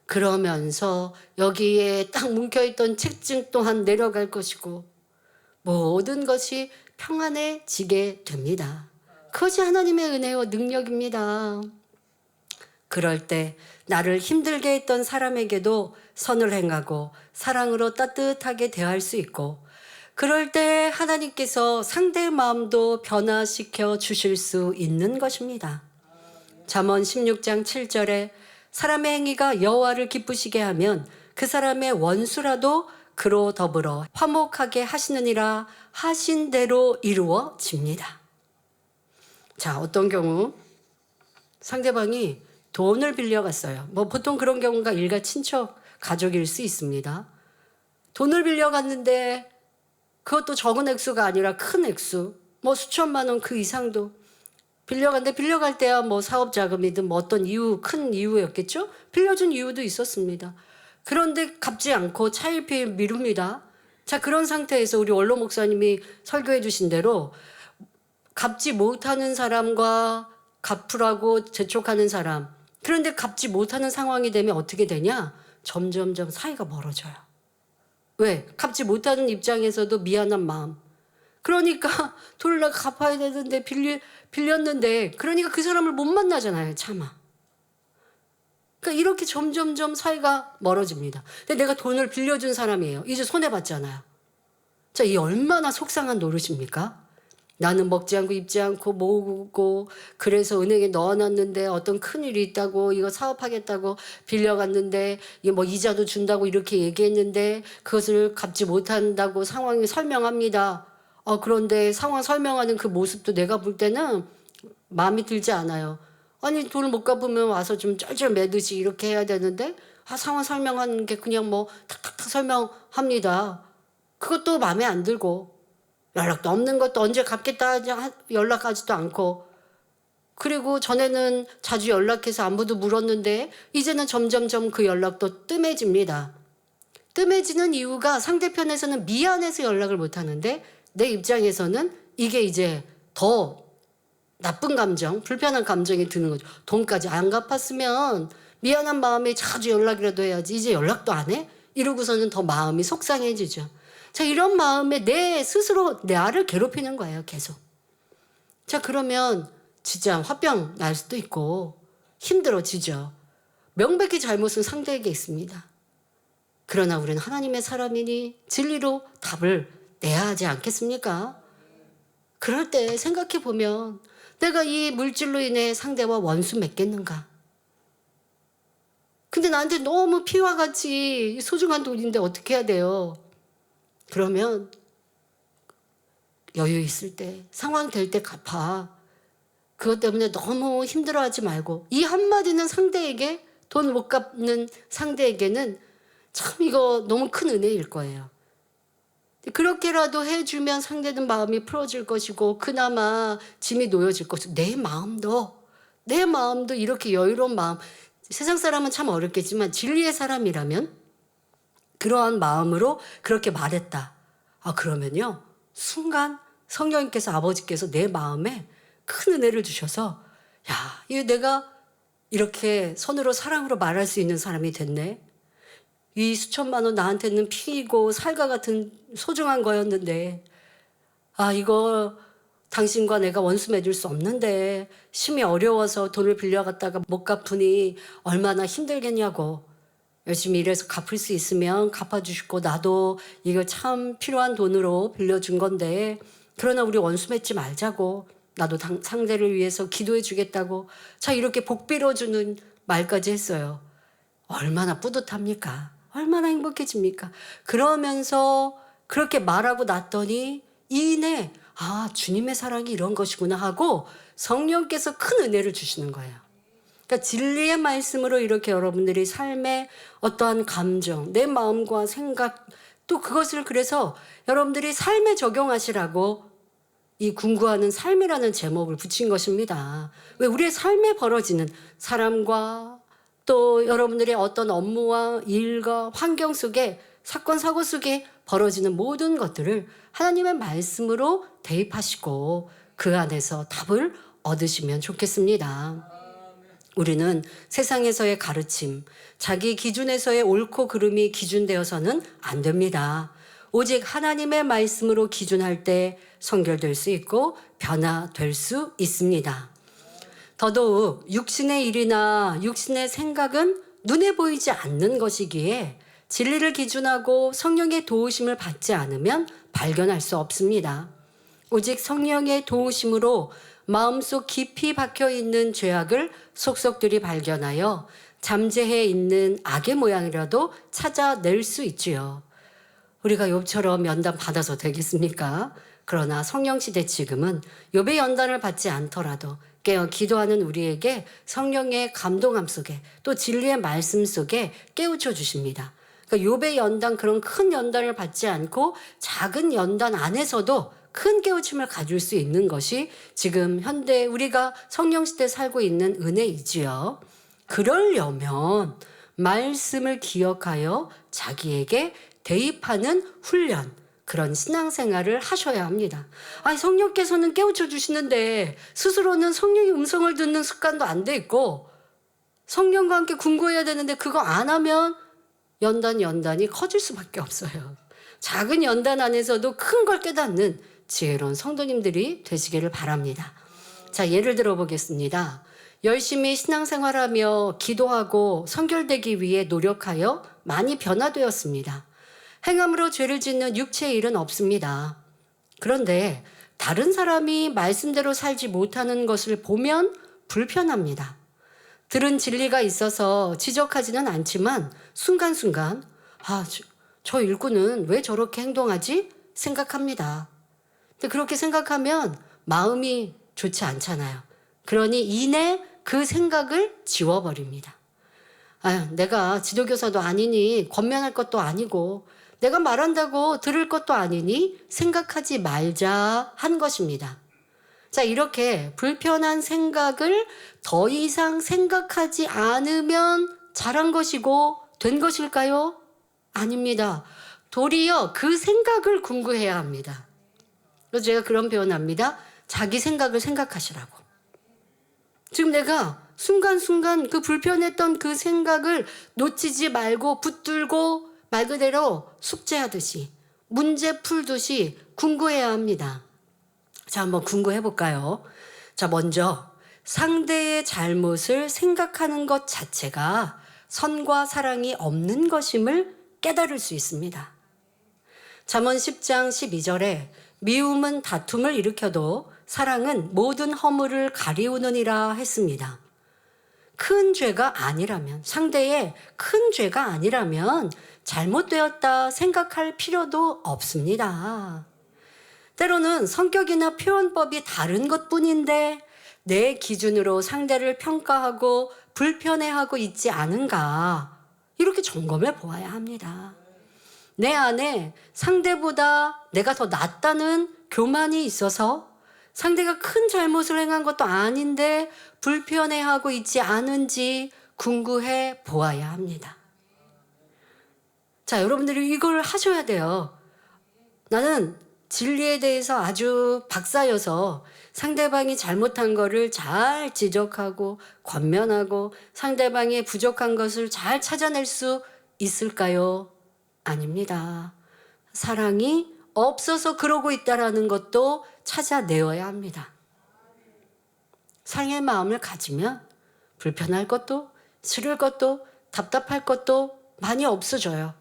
그러면서 여기에 딱 뭉켜있던 책증 또한 내려갈 것이고 모든 것이 평안해지게 됩니다. 그것이 하나님의 은혜와 능력입니다. 그럴 때 나를 힘들게 했던 사람에게도 선을 행하고 사랑으로 따뜻하게 대할 수 있고, 그럴 때 하나님께서 상대의 마음도 변화시켜 주실 수 있는 것입니다. 잠언 16장 7절에 사람의 행위가 여호와를 기쁘시게 하면 그 사람의 원수라도 그로 더불어 화목하게 하시느니라 하신 대로 이루어집니다. 자, 어떤 경우 상대방이 돈을 빌려갔어요. 보통 그런 경우가 일가 친척, 가족일 수 있습니다. 돈을 빌려갔는데 그것도 적은 액수가 아니라 큰 액수, 수천만 원 그 이상도 빌려갔는데, 빌려갈 때야 사업 자금이든 어떤 이유, 큰 이유였겠죠? 빌려준 이유도 있었습니다. 그런데 갚지 않고 차일피일 미룹니다. 자, 그런 상태에서 우리 원로 목사님이 설교해 주신 대로 갚지 못하는 사람과 갚으라고 재촉하는 사람, 그런데 갚지 못하는 상황이 되면 어떻게 되냐? 점점점 사이가 멀어져요. 왜? 갚지 못하는 입장에서도 미안한 마음. 그러니까 돈을 내가 갚아야 되는데 빌렸는데 그러니까 그 사람을 못 만나잖아요. 차마. 그러니까 이렇게 점점점 사이가 멀어집니다. 근데 내가 돈을 빌려준 사람이에요. 이제 손해봤잖아요. 자, 이 얼마나 속상한 노릇입니까? 나는 먹지 않고 입지 않고 모으고 그래서 은행에 넣어놨는데 어떤 큰일이 있다고 이거 사업하겠다고 빌려갔는데 이게 뭐 이자도 준다고 이렇게 얘기했는데 그것을 갚지 못한다고 상황을 설명합니다. 그런데 상황 설명하는 그 모습도 내가 볼 때는 마음이 들지 않아요. 아니 돈을 못 갚으면 와서 좀 쩔쩔 매듯이 이렇게 해야 되는데 상황 설명하는 게 그냥 뭐 탁탁탁 설명합니다. 그것도 마음에 안 들고 연락도 없는 것도 언제 갚겠다 하지 연락하지도 않고 그리고 전에는 자주 연락해서 안부도 물었는데 이제는 점점점 그 연락도 뜸해집니다. 뜸해지는 이유가 상대편에서는 미안해서 연락을 못 하는데 내 입장에서는 이게 이제 더 나쁜 감정, 불편한 감정이 드는 거죠. 돈까지 안 갚았으면 미안한 마음에 자주 연락이라도 해야지. 이제 연락도 안 해? 이러고서는 더 마음이 속상해지죠. 자, 이런 마음에 내 스스로 나를 괴롭히는 거예요, 계속. 자, 그러면 진짜 화병 날 수도 있고 힘들어지죠. 명백히 잘못은 상대에게 있습니다. 그러나 우리는 하나님의 사람이니 진리로 답을 내야 하지 않겠습니까? 그럴 때 생각해 보면 내가 이 물질로 인해 상대와 원수 맺겠는가? 근데 나한테 너무 피와 같이 소중한 돈인데 어떻게 해야 돼요? 그러면 여유 있을 때, 상황 될 때 갚아. 그것 때문에 너무 힘들어하지 말고 이 한마디는 상대에게 돈 못 갚는 상대에게는 참 이거 너무 큰 은혜일 거예요. 그렇게라도 해주면 상대는 마음이 풀어질 것이고 그나마 짐이 놓여질 것이고 내 마음도 이렇게 여유로운 마음 세상 사람은 참 어렵겠지만 진리의 사람이라면 그러한 마음으로 그렇게 말했다. 그러면요 순간 성령님께서 아버지께서 내 마음에 큰 은혜를 주셔서 야, 이거 내가 이렇게 손으로 사랑으로 말할 수 있는 사람이 됐네. 이 수천만 원 나한테는 피이고 살과 같은 소중한 거였는데 이거 당신과 내가 원수 맺을 수 없는데 심히 어려워서 돈을 빌려갔다가 못 갚으니 얼마나 힘들겠냐고 열심히 일해서 갚을 수 있으면 갚아주시고 나도 이거 참 필요한 돈으로 빌려준 건데 그러나 우리 원수 맺지 말자고 나도 상대를 위해서 기도해 주겠다고 자 이렇게 복 빌어주는 말까지 했어요. 얼마나 뿌듯합니까? 얼마나 행복해집니까? 그러면서 그렇게 말하고 났더니 이내 주님의 사랑이 이런 것이구나 하고 성령께서 큰 은혜를 주시는 거예요. 그러니까 진리의 말씀으로 이렇게 여러분들이 삶의 어떠한 감정, 내 마음과 생각 또 그것을 그래서 여러분들이 삶에 적용하시라고 이 궁구하는 삶이라는 제목을 붙인 것입니다. 왜 우리의 삶에 벌어지는 사람과 또 여러분들의 어떤 업무와 일과 환경 속에 사건 사고 속에 벌어지는 모든 것들을 하나님의 말씀으로 대입하시고 그 안에서 답을 얻으시면 좋겠습니다. 우리는 세상에서의 가르침, 자기 기준에서의 옳고 그름이 기준되어서는 안 됩니다. 오직 하나님의 말씀으로 기준할 때 성결될 수 있고 변화될 수 있습니다. 더더욱 육신의 일이나 육신의 생각은 눈에 보이지 않는 것이기에 진리를 기준하고 성령의 도우심을 받지 않으면 발견할 수 없습니다. 오직 성령의 도우심으로 마음속 깊이 박혀있는 죄악을 속속들이 발견하여 잠재해 있는 악의 모양이라도 찾아낼 수 있지요. 우리가 욥처럼 연단 받아서 되겠습니까? 그러나 성령시대 지금은 욥의 연단을 받지 않더라도 깨어 기도하는 우리에게 성령의 감동함 속에 또 진리의 말씀 속에 깨우쳐 주십니다. 그러니까 욥의 연단 그런 큰 연단을 받지 않고 작은 연단 안에서도 큰 깨우침을 가질 수 있는 것이 지금 현대 우리가 성령시대에 살고 있는 은혜이지요. 그러려면 말씀을 기억하여 자기에게 대입하는 훈련, 그런 신앙생활을 하셔야 합니다. 성령께서는 깨우쳐 주시는데 스스로는 성령의 음성을 듣는 습관도 안 돼 있고 성령과 함께 궁구해야 되는데 그거 안 하면 연단이 커질 수밖에 없어요. 작은 연단 안에서도 큰 걸 깨닫는 지혜로운 성도님들이 되시기를 바랍니다. 자, 예를 들어 보겠습니다. 열심히 신앙생활하며 기도하고 선결되기 위해 노력하여 많이 변화되었습니다. 행함으로 죄를 짓는 육체의 일은 없습니다. 그런데 다른 사람이 말씀대로 살지 못하는 것을 보면 불편합니다. 들은 진리가 있어서 지적하지는 않지만 순간순간 저 일꾼은 왜 저렇게 행동하지? 생각합니다. 근데 그렇게 생각하면 마음이 좋지 않잖아요. 그러니 이내 그 생각을 지워버립니다. 내가 지도교사도 아니니 권면할 것도 아니고 내가 말한다고 들을 것도 아니니 생각하지 말자 한 것입니다. 자, 이렇게 불편한 생각을 더 이상 생각하지 않으면 잘한 것이고 된 것일까요? 아닙니다. 도리어 그 생각을 궁구해야 합니다. 그래서 제가 그런 표현합니다. 자기 생각을 생각하시라고. 지금 내가 순간순간 그 불편했던 그 생각을 놓치지 말고 붙들고 말 그대로 숙제하듯이 문제 풀듯이 궁구해야 합니다. 자, 한번 궁구해 볼까요? 자, 먼저 상대의 잘못을 생각하는 것 자체가 선과 사랑이 없는 것임을 깨달을 수 있습니다. 잠언 10장 12절에 미움은 다툼을 일으켜도 사랑은 모든 허물을 가리우느니라 했습니다. 큰 죄가 아니라면, 상대의 큰 죄가 아니라면 잘못되었다 생각할 필요도 없습니다. 때로는 성격이나 표현법이 다른 것뿐인데 내 기준으로 상대를 평가하고 불편해하고 있지 않은가, 이렇게 점검해 보아야 합니다. 내 안에 상대보다 내가 더 낫다는 교만이 있어서 상대가 큰 잘못을 행한 것도 아닌데 불편해하고 있지 않은지 궁구해 보아야 합니다. 자, 여러분들이 이걸 하셔야 돼요. 나는 진리에 대해서 아주 박사여서 상대방이 잘못한 거를 잘 지적하고 권면하고 상대방의 부족한 것을 잘 찾아낼 수 있을까요? 아닙니다. 사랑이 없어서 그러고 있다라는 것도 찾아내어야 합니다. 사랑의 마음을 가지면 불편할 것도 싫을 것도 답답할 것도 많이 없어져요.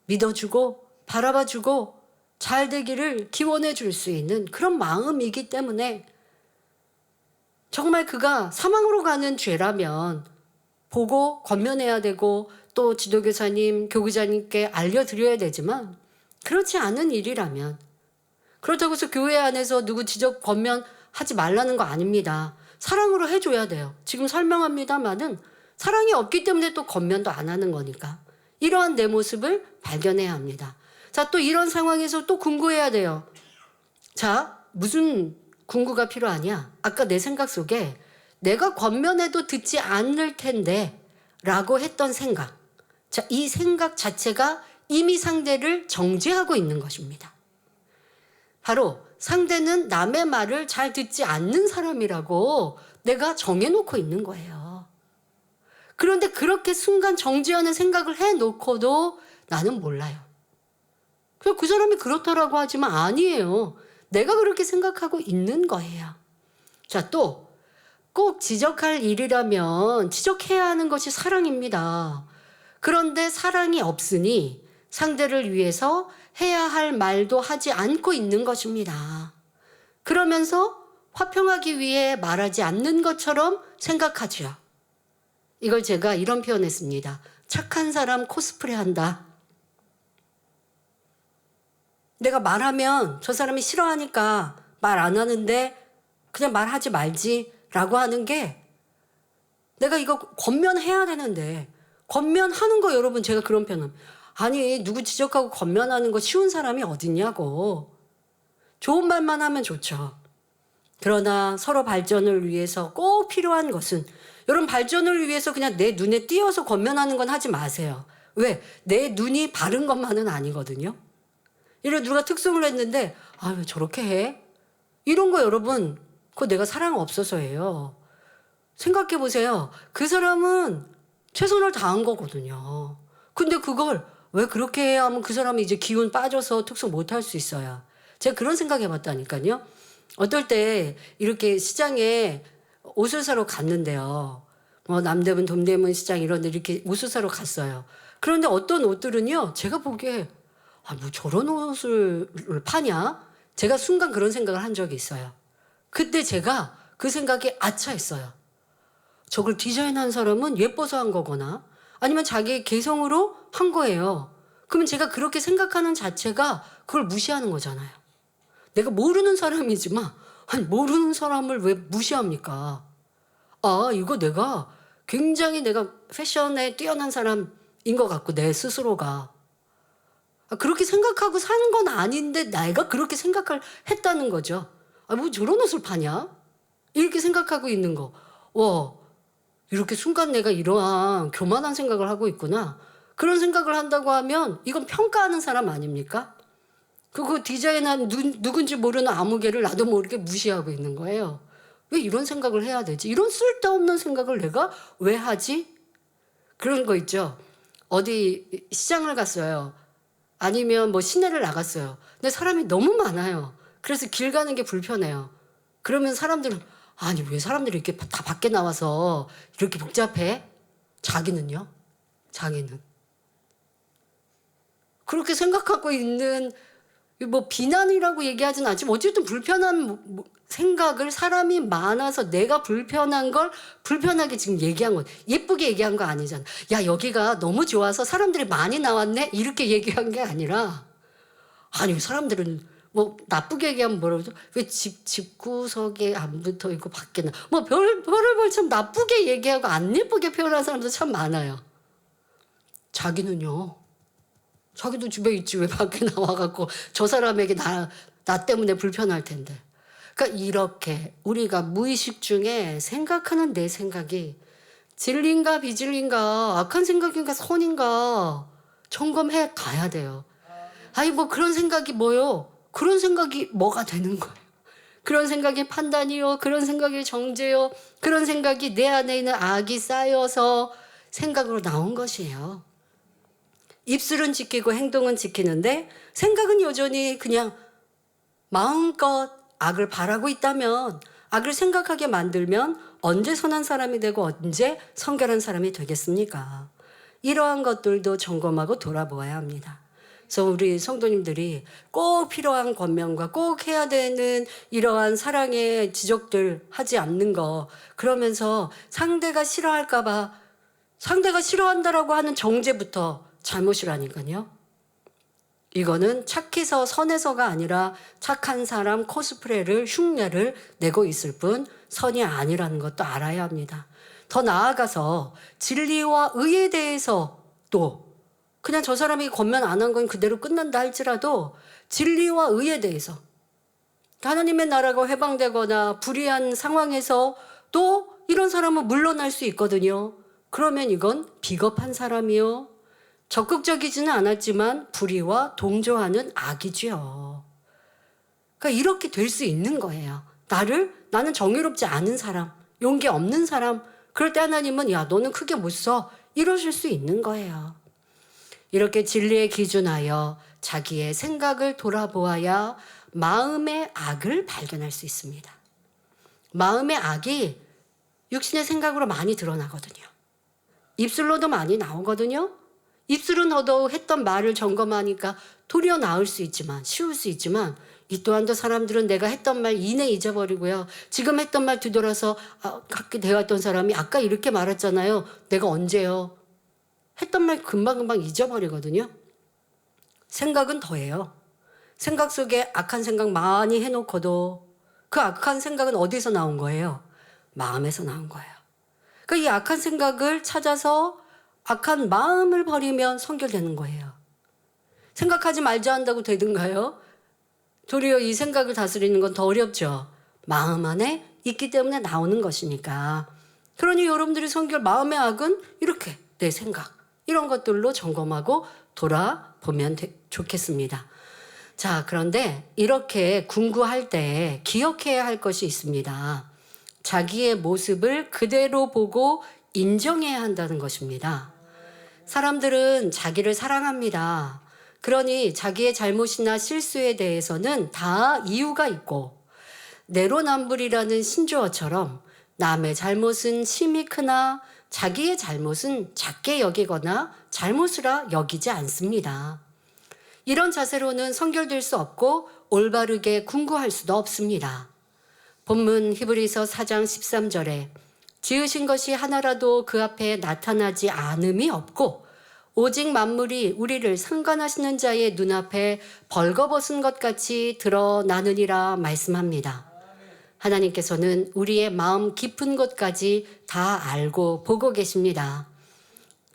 믿어주고 바라봐주고 잘 되기를 기원해 줄 수 있는 그런 마음이기 때문에 정말 그가 사망으로 가는 죄라면 보고 권면해야 되고 또 지도교사님, 교구자님께 알려드려야 되지만 그렇지 않은 일이라면, 그렇다고 해서 교회 안에서 누구 지적 권면하지 말라는 거 아닙니다. 사랑으로 해줘야 돼요. 지금 설명합니다마는 사랑이 없기 때문에 또 권면도 안 하는 거니까 이러한 내 모습을 발견해야 합니다. 자, 또 이런 상황에서 또 궁구해야 돼요. 자, 무슨 궁구가 필요하냐? 아까 내 생각 속에 내가 권면해도 듣지 않을 텐데 라고 했던 생각. 자, 이 생각 자체가 이미 상대를 정죄하고 있는 것입니다. 바로 상대는 남의 말을 잘 듣지 않는 사람이라고 내가 정해놓고 있는 거예요. 그런데 그렇게 순간 정죄하는 생각을 해놓고도 나는 몰라요. 그냥 그 사람이 그렇다라고 하지만 아니에요. 내가 그렇게 생각하고 있는 거예요. 자, 또 꼭 지적할 일이라면 지적해야 하는 것이 사랑입니다. 그런데 사랑이 없으니 상대를 위해서 해야 할 말도 하지 않고 있는 것입니다. 그러면서 화평하기 위해 말하지 않는 것처럼 생각하죠. 이걸 제가 이런 표현했습니다. 착한 사람 코스프레 한다. 내가 말하면 저 사람이 싫어하니까 말 안 하는데 그냥 말하지 말지 라고 하는 게, 내가 이거 권면해야 되는데 권면하는 거, 여러분 제가 그런 표현, 아니 누구 지적하고 권면하는 거 쉬운 사람이 어딨냐고. 좋은 말만 하면 좋죠. 그러나 서로 발전을 위해서 꼭 필요한 것은, 여러분 발전을 위해서 그냥 내 눈에 띄어서 권면하는 건 하지 마세요. 왜? 내 눈이 바른 것만은 아니거든요. 이런 누가 특성을 했는데 왜 저렇게 해? 이런 거 여러분, 그거 내가 사랑 없어서예요. 생각해 보세요. 그 사람은 최선을 다한 거거든요. 근데 그걸 왜 그렇게 해야 하면 그 사람이 이제 기운 빠져서 특수 못 할 수 있어요. 제가 그런 생각 해봤다니까요. 어떨 때 이렇게 시장에 옷을 사러 갔는데요. 뭐 남대문 동대문 시장 이런 데 이렇게 옷을 사러 갔어요. 그런데 어떤 옷들은요, 제가 보기에 뭐 저런 옷을 파냐? 제가 순간 그런 생각을 한 적이 있어요. 그때 제가 그 생각에 아차 했어요. 저걸 디자인한 사람은 예뻐서 한 거거나 아니면 자기의 개성으로 한 거예요. 그러면 제가 그렇게 생각하는 자체가 그걸 무시하는 거잖아요. 내가 모르는 사람이지만 아니 모르는 사람을 왜 무시합니까? 이거 내가 굉장히 내가 패션에 뛰어난 사람인 것 같고 내 스스로가 그렇게 생각하고 사는 건 아닌데 내가 그렇게 생각을 했다는 거죠. 뭐 저런 옷을 파냐? 이렇게 생각하고 있는 거. 와, 이렇게 순간 내가 이러한 교만한 생각을 하고 있구나. 그런 생각을 한다고 하면 이건 평가하는 사람 아닙니까? 그거 디자인한 누군지 모르는 아무개를 나도 모르게 무시하고 있는 거예요. 왜 이런 생각을 해야 되지? 이런 쓸데없는 생각을 내가 왜 하지? 그런 거 있죠. 어디 시장을 갔어요. 아니면 뭐 시내를 나갔어요. 근데 사람이 너무 많아요. 그래서 길 가는 게 불편해요. 그러면 사람들은 아니 왜 사람들이 이렇게 다 밖에 나와서 이렇게 복잡해? 자기는요? 자기는. 그렇게 생각하고 있는 뭐 비난이라고 얘기하진 않지만 어쨌든 불편한 생각을 사람이 많아서 내가 불편한 걸 불편하게 지금 얘기한 거 예쁘게 얘기한 거 아니잖아. 야 여기가 너무 좋아서 사람들이 많이 나왔네 이렇게 얘기한 게 아니라 아니 사람들은 뭐 나쁘게 얘기하면 뭐라고 그러죠? 왜 집구석에 안 붙어 있고 밖에는 뭐 별을 볼 참 나쁘게 얘기하고 안 예쁘게 표현하는 사람도 참 많아요. 자기는요. 자기도 집에 있지 왜 밖에 나와갖고 저 사람에게 나 때문에 불편할 텐데. 그러니까 이렇게 우리가 무의식 중에 생각하는 내 생각이 진리인가 비진리인가 악한 생각인가 선인가 점검해 가야 돼요. 아니 뭐 그런 생각이 뭐요? 그런 생각이 뭐가 되는 거예요. 그런 생각이 판단이요. 그런 생각이 정죄요. 그런 생각이 내 안에 있는 악이 쌓여서 생각으로 나온 것이에요. 입술은 지키고 행동은 지키는데 생각은 여전히 그냥 마음껏 악을 바라고 있다면 악을 생각하게 만들면 언제 선한 사람이 되고 언제 성결한 사람이 되겠습니까? 이러한 것들도 점검하고 돌아보아야 합니다. 그래서 우리 성도님들이 꼭 필요한 권면과 꼭 해야 되는 이러한 사랑의 지적들 하지 않는 거 그러면서 상대가 싫어할까 봐 상대가 싫어한다라고 하는 정죄부터 잘못이라니까요. 이거는 착해서 선해서가 아니라 착한 사람 코스프레를 흉내를 내고 있을 뿐 선이 아니라는 것도 알아야 합니다. 더 나아가서 진리와 의에 대해서 또 그냥 저 사람이 권면 안 한 건 그대로 끝난다 할지라도 진리와 의에 대해서 하나님의 나라가 해방되거나 불의한 상황에서 또 이런 사람은 물러날 수 있거든요. 그러면 이건 비겁한 사람이요. 적극적이지는 않았지만 불의와 동조하는 악이죠. 그러니까 이렇게 될 수 있는 거예요. 나는 정의롭지 않은 사람, 용기 없는 사람, 그럴 때 하나님은 야 너는 크게 못 써 이러실 수 있는 거예요. 이렇게 진리에 기준하여 자기의 생각을 돌아보아야 마음의 악을 발견할 수 있습니다. 마음의 악이 육신의 생각으로 많이 드러나거든요. 입술로도 많이 나오거든요. 입술은 더더욱 했던 말을 점검하니까 도리어 나을 수 있지만 쉬울 수 있지만 이 또한도 사람들은 내가 했던 말 이내 잊어버리고요. 지금 했던 말 뒤돌아서 같이 대화했던 사람이 아까 이렇게 말했잖아요. 내가 언제요? 했던 말 금방금방 잊어버리거든요. 생각은 더해요. 생각 속에 악한 생각 많이 해놓고도 그 악한 생각은 어디서 나온 거예요? 마음에서 나온 거예요. 그러니까 이 악한 생각을 찾아서 악한 마음을 버리면 성결되는 거예요. 생각하지 말자 한다고 되든가요? 도리어 이 생각을 다스리는 건 더 어렵죠. 마음 안에 있기 때문에 나오는 것이니까. 그러니 여러분들이 성결 마음의 악은 이렇게 내 생각 이런 것들로 점검하고 돌아보면 좋겠습니다. 자, 그런데 이렇게 궁구할 때 기억해야 할 것이 있습니다. 자기의 모습을 그대로 보고 인정해야 한다는 것입니다. 사람들은 자기를 사랑합니다. 그러니 자기의 잘못이나 실수에 대해서는 다 이유가 있고, 내로남불이라는 신조어처럼 남의 잘못은 심히 크나 자기의 잘못은 작게 여기거나 잘못이라 여기지 않습니다. 이런 자세로는 선결될 수 없고 올바르게 궁구할 수도 없습니다. 본문 히브리서 4장 13절에 지으신 것이 하나라도 그 앞에 나타나지 않음이 없고 오직 만물이 우리를 상관하시는 자의 눈앞에 벌거벗은 것 같이 드러나느니라 말씀합니다. 하나님께서는 우리의 마음 깊은 것까지 다 알고 보고 계십니다.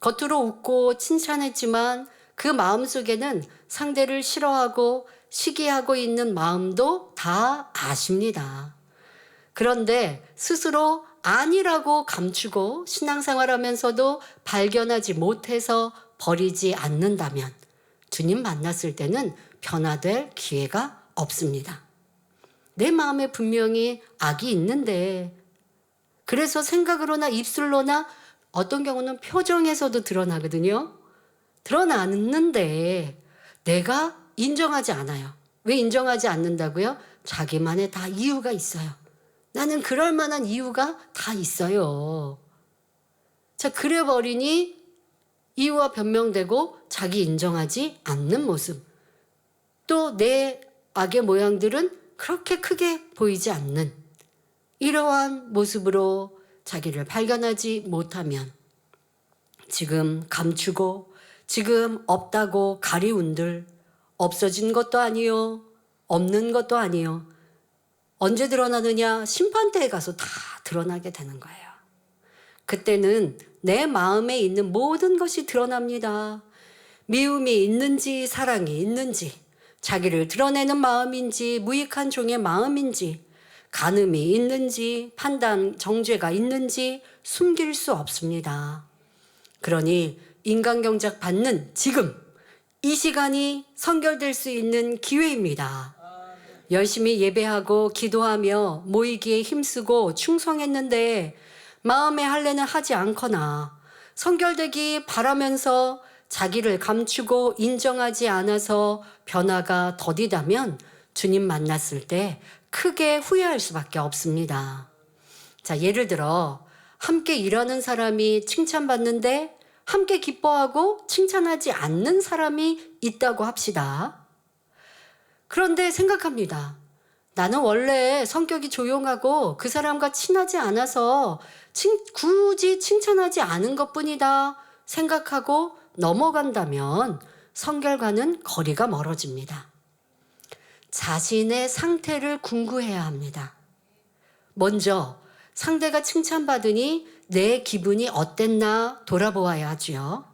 겉으로 웃고 칭찬했지만 그 마음속에는 상대를 싫어하고 시기하고 있는 마음도 다 아십니다. 그런데 스스로 아니라고 감추고 신앙생활하면서도 발견하지 못해서 버리지 않는다면 주님 만났을 때는 변화될 기회가 없습니다. 내 마음에 분명히 악이 있는데, 그래서 생각으로나 입술로나 어떤 경우는 표정에서도 드러나거든요. 드러나는데 내가 인정하지 않아요. 왜 인정하지 않는다고요? 자기만의 다 이유가 있어요. 나는 그럴 만한 이유가 다 있어요. 자, 그래 버리니 이유와 변명되고 자기 인정하지 않는 모습. 또 내 악의 모양들은 그렇게 크게 보이지 않는 이러한 모습으로 자기를 발견하지 못하면 지금 감추고 지금 없다고 가리운들 없어진 것도 아니요, 없는 것도 아니요. 언제 드러나느냐? 심판대에 가서 다 드러나게 되는 거예요. 그때는 내 마음에 있는 모든 것이 드러납니다. 미움이 있는지 사랑이 있는지, 자기를 드러내는 마음인지 무익한 종의 마음인지, 간음이 있는지 판단 정죄가 있는지 숨길 수 없습니다. 그러니 인간경작 받는 지금 이 시간이 선결될 수 있는 기회입니다. 열심히 예배하고 기도하며 모이기에 힘쓰고 충성했는데 마음의 할례는 하지 않거나 선결되기 바라면서 자기를 감추고 인정하지 않아서 변화가 더디다면 주님 만났을 때 크게 후회할 수밖에 없습니다. 자, 예를 들어 함께 일하는 사람이 칭찬받는데 함께 기뻐하고 칭찬하지 않는 사람이 있다고 합시다. 그런데 생각합니다. 나는 원래 성격이 조용하고 그 사람과 친하지 않아서 굳이 칭찬하지 않은 것뿐이다 생각하고 넘어간다면 성결과는 거리가 멀어집니다. 자신의 상태를 궁구해야 합니다. 먼저 상대가 칭찬받으니 내 기분이 어땠나 돌아보아야 하죠.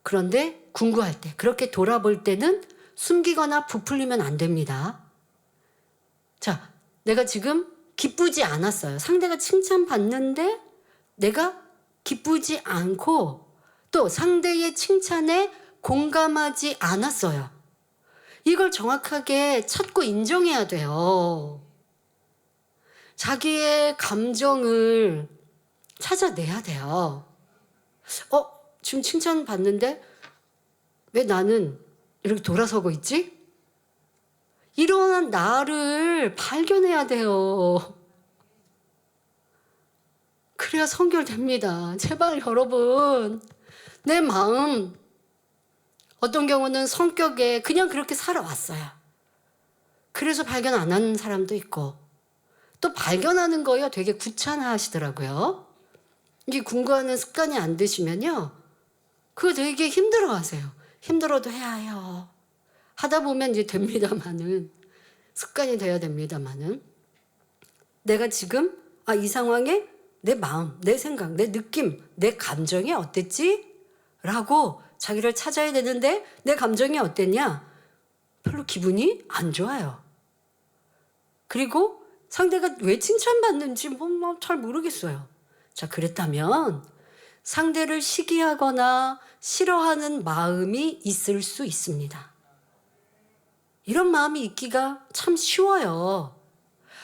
그런데 궁구할 때, 그렇게 돌아볼 때는 숨기거나 부풀리면 안 됩니다. 자, 내가 지금 기쁘지 않았어요. 상대가 칭찬받는데 내가 기쁘지 않고 또 상대의 칭찬에 공감하지 않았어요. 이걸 정확하게 찾고 인정해야 돼요. 자기의 감정을 찾아내야 돼요. 지금 칭찬받는데 왜 나는 이렇게 돌아서고 있지? 이런 나를 발견해야 돼요. 그래야 선결됩니다. 제발 여러분, 내 마음, 어떤 경우는 성격에 그냥 그렇게 살아왔어요. 그래서 발견 안 하는 사람도 있고, 또 발견하는 거요 되게 귀찮아 하시더라고요. 이게 궁금하는 습관이 안 드시면요, 그거 되게 힘들어 하세요. 힘들어도 해야 해요. 하다 보면 이제 됩니다만은, 습관이 돼야 됩니다만은, 내가 지금 이 상황에 내 마음, 내 생각, 내 느낌, 내 감정이 어땠지? 라고 자기를 찾아야 되는데 내 감정이 어땠냐? 별로 기분이 안 좋아요. 그리고 상대가 왜 칭찬받는지 잘 모르겠어요. 자, 그랬다면 상대를 시기하거나 싫어하는 마음이 있을 수 있습니다. 이런 마음이 있기가 참 쉬워요.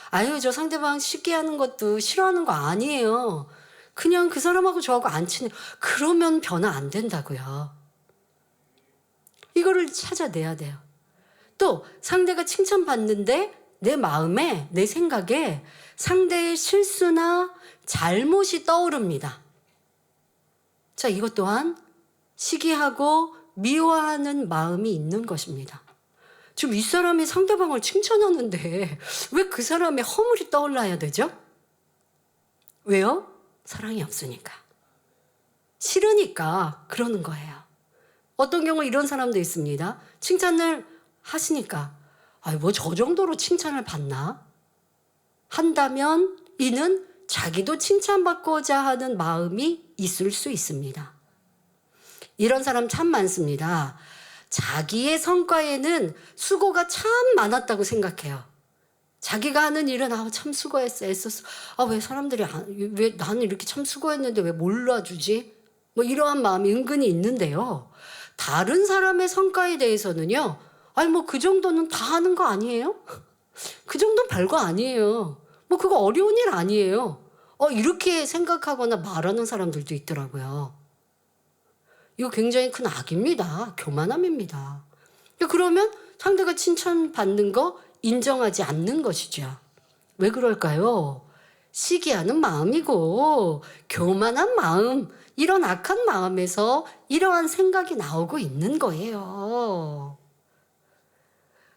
아유, 저 상대방 시기하는 것도 싫어하는 거 아니에요. 그냥 그 사람하고 저하고 안 친해. 그러면 변화 안 된다고요. 이거를 찾아내야 돼요. 또 상대가 칭찬받는데 내 마음에, 내 생각에 상대의 실수나 잘못이 떠오릅니다. 자, 이것 또한 시기하고 미워하는 마음이 있는 것입니다. 지금 윗사람이 상대방을 칭찬하는데 왜 그 사람의 허물이 떠올라야 되죠? 왜요? 사랑이 없으니까. 싫으니까 그러는 거예요. 어떤 경우 이런 사람도 있습니다. 칭찬을 하시니까 뭐 저 정도로 칭찬을 받나? 한다면 이는 자기도 칭찬받고자 하는 마음이 있을 수 있습니다. 이런 사람 참 많습니다. 자기의 성과에는 수고가 참 많았다고 생각해요. 자기가 하는 일은 참 수고했어, 애썼어. 왜 사람들이 왜 나는 이렇게 참 수고했는데 왜 몰라주지? 뭐 이러한 마음이 은근히 있는데요. 다른 사람의 성과에 대해서는요. 뭐 그 정도는 다 하는 거 아니에요? 그 정도는 별거 아니에요. 뭐 그거 어려운 일 아니에요. 이렇게 생각하거나 말하는 사람들도 있더라고요. 이거 굉장히 큰 악입니다. 교만함입니다. 그러면 상대가 칭찬받는 거 인정하지 않는 것이죠. 왜 그럴까요? 시기하는 마음이고 교만한 마음, 이런 악한 마음에서 이러한 생각이 나오고 있는 거예요.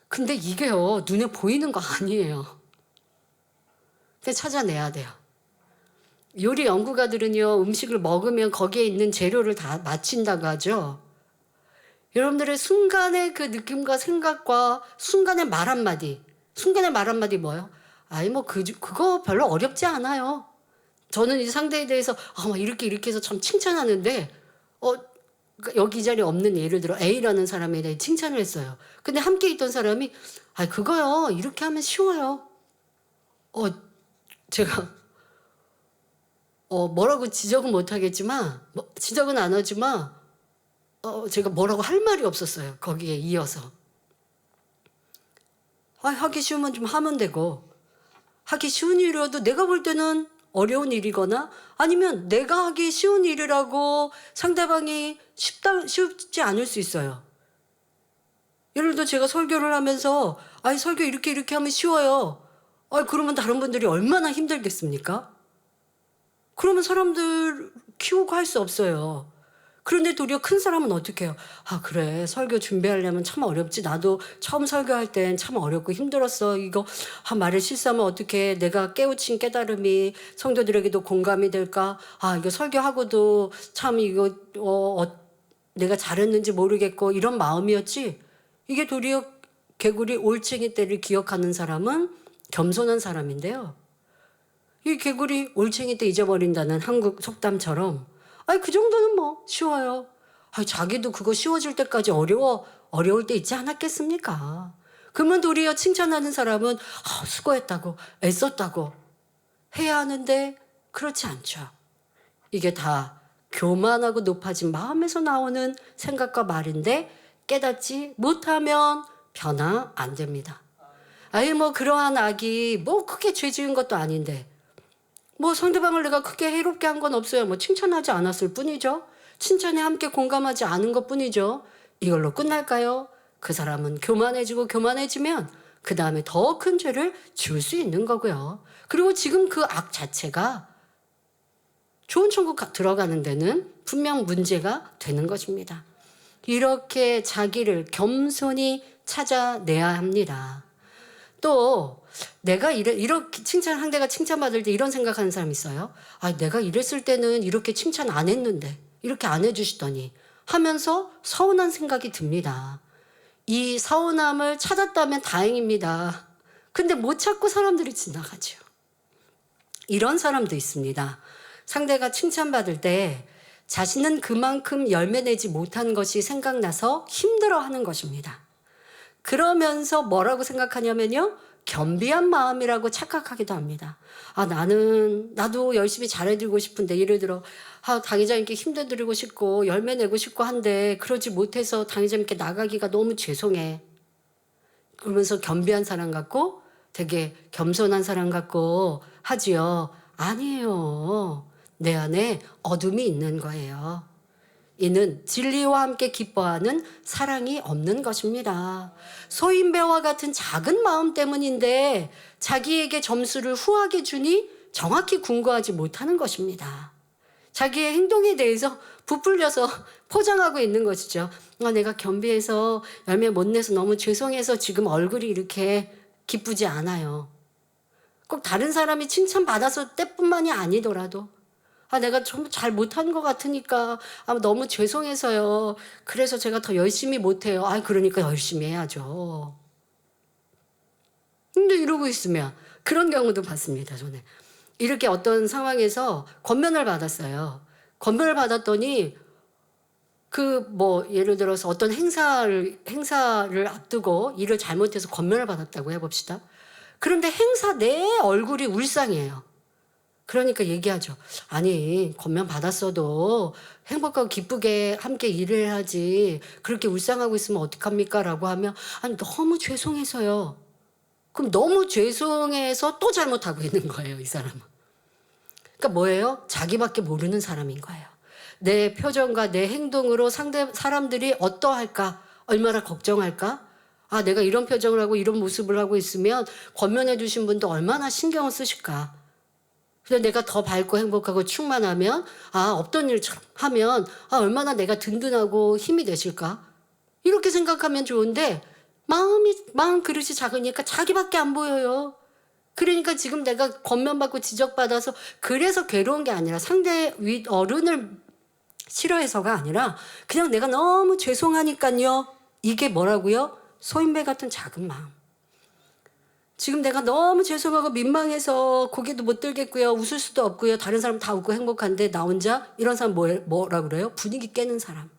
근데 이게요, 눈에 보이는 거 아니에요. 근데 찾아내야 돼요. 요리 연구가들은요, 음식을 먹으면 거기에 있는 재료를 다 맞춘다고 하죠. 여러분들의 순간의 그 느낌과 생각과 순간의 말 한마디. 순간의 말 한마디 뭐예요? 그거 별로 어렵지 않아요. 저는 이 상대에 대해서 이렇게 해서 참 칭찬하는데 여기 이 자리에 없는, 예를 들어 A라는 사람에 대해 칭찬을 했어요. 근데 함께 있던 사람이 그거요, 이렇게 하면 쉬워요. 제가 뭐라고 지적은 못하겠지만, 지적은 안 하지만 제가 뭐라고 할 말이 없었어요. 거기에 이어서. 하기 쉬우면 좀 하면 되고, 하기 쉬운 일이라도 내가 볼 때는 어려운 일이거나, 아니면 내가 하기 쉬운 일이라고 상대방이 쉽지 않을 수 있어요. 예를 들어 제가 설교를 하면서 설교 이렇게 하면 쉬워요. 그러면 다른 분들이 얼마나 힘들겠습니까? 그러면 사람들 키우고 할 수 없어요. 그런데 도리어 큰 사람은 어떻게 해요? 그래, 설교 준비하려면 참 어렵지. 나도 처음 설교할 땐 참 어렵고 힘들었어. 이거 말을 실수하면 어떻게, 내가 깨우친 깨달음이 성도들에게도 공감이 될까? 이거 설교하고도 참 이거 내가 잘했는지 모르겠고, 이런 마음이었지. 이게 도리어 개구리 올챙이 때를 기억하는 사람은 겸손한 사람인데요. 이 개구리 올챙이 때 잊어버린다는 한국 속담처럼 그 정도는 쉬워요. 자기도 그거 쉬워질 때까지 어려울 때 있지 않았겠습니까? 그러면 도리어 칭찬하는 사람은 수고했다고, 애썼다고 해야 하는데 그렇지 않죠. 이게 다 교만하고 높아진 마음에서 나오는 생각과 말인데 깨닫지 못하면 변화 안 됩니다. 그러한 악이 크게 죄 지은 것도 아닌데 상대방을 내가 크게 해롭게 한 건 없어요. 칭찬하지 않았을 뿐이죠. 칭찬에 함께 공감하지 않은 것 뿐이죠. 이걸로 끝날까요? 그 사람은 교만해지면 그 다음에 더 큰 죄를 지을 수 있는 거고요. 그리고 지금 그 악 자체가 좋은 천국 들어가는 데는 분명 문제가 되는 것입니다. 이렇게 자기를 겸손히 찾아내야 합니다. 또 내가 이렇게 상대가 칭찬받을 때 이런 생각하는 사람이 있어요. 내가 이랬을 때는 이렇게 칭찬 안 했는데 이렇게 안 해주시더니 하면서 서운한 생각이 듭니다. 이 서운함을 찾았다면 다행입니다. 근데 못 찾고 사람들이 지나가죠. 이런 사람도 있습니다. 상대가 칭찬받을 때 자신은 그만큼 열매 내지 못한 것이 생각나서 힘들어하는 것입니다. 그러면서 뭐라고 생각하냐면요, 겸비한 마음이라고 착각하기도 합니다. 나도 열심히 잘해드리고 싶은데, 예를 들어 당회장님께 힘내드리고 싶고 열매 내고 싶고 한데 그러지 못해서 당회장님께 나가기가 너무 죄송해. 그러면서 겸비한 사람 같고 되게 겸손한 사람 같고 하지요. 아니에요. 내 안에 어둠이 있는 거예요. 이는 진리와 함께 기뻐하는 사랑이 없는 것입니다. 소인배와 같은 작은 마음 때문인데 자기에게 점수를 후하게 주니 정확히 궁구하지 못하는 것입니다. 자기의 행동에 대해서 부풀려서 포장하고 있는 것이죠. 내가 겸비해서 열매 못 내서 너무 죄송해서 지금 얼굴이 이렇게 기쁘지 않아요. 꼭 다른 사람이 칭찬받아서 때뿐만이 아니더라도 내가 좀 잘 못한 것 같으니까 너무 죄송해서요. 그래서 제가 더 열심히 못해요. 그러니까 열심히 해야죠. 근데 이러고 있으면 그런 경우도 봤습니다. 저는 이렇게 어떤 상황에서 권면을 받았어요. 권면을 받았더니 예를 들어서 어떤 행사를 앞두고 일을 잘못해서 권면을 받았다고 해봅시다. 그런데 행사 내 얼굴이 울상이에요. 그러니까 얘기하죠. 권면 받았어도 행복하고 기쁘게 함께 일을 해야지. 그렇게 울상하고 있으면 어떡합니까? 라고 하면 너무 죄송해서요. 그럼 너무 죄송해서 또 잘못하고 있는 거예요, 이 사람은. 그러니까 뭐예요? 자기밖에 모르는 사람인 거예요. 내 표정과 내 행동으로 상대 사람들이 어떠할까? 얼마나 걱정할까? 내가 이런 표정을 하고 이런 모습을 하고 있으면 권면해 주신 분도 얼마나 신경을 쓰실까? 그래서 내가 더 밝고 행복하고 충만하면 없던 일처럼 하면 얼마나 내가 든든하고 힘이 되실까? 이렇게 생각하면 좋은데 마음 그릇이 작으니까 자기밖에 안 보여요. 그러니까 지금 내가 권면받고 지적받아서 그래서 괴로운 게 아니라 상대 윗 어른을 싫어해서가 아니라 그냥 내가 너무 죄송하니까요. 이게 뭐라고요? 소인배 같은 작은 마음. 지금 내가 너무 죄송하고 민망해서 고개도 못 들겠고요. 웃을 수도 없고요. 다른 사람 다 웃고 행복한데 나 혼자 이런 사람 뭐라 그래요? 분위기 깨는 사람.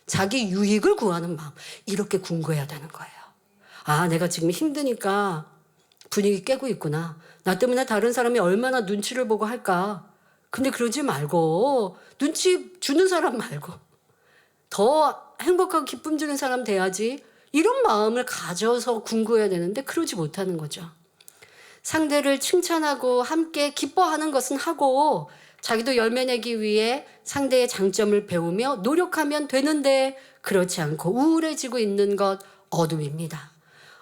자기 유익을 구하는 마음. 이렇게 궁구해야 되는 거예요. 내가 지금 힘드니까 분위기 깨고 있구나. 나 때문에 다른 사람이 얼마나 눈치를 보고 할까. 근데 그러지 말고 눈치 주는 사람 말고 더 행복하고 기쁨 주는 사람 돼야지. 이런 마음을 가져서 궁구해야 되는데 그러지 못하는 거죠. 상대를 칭찬하고 함께 기뻐하는 것은 하고 자기도 열매 내기 위해 상대의 장점을 배우며 노력하면 되는데 그렇지 않고 우울해지고 있는 것 어둠입니다.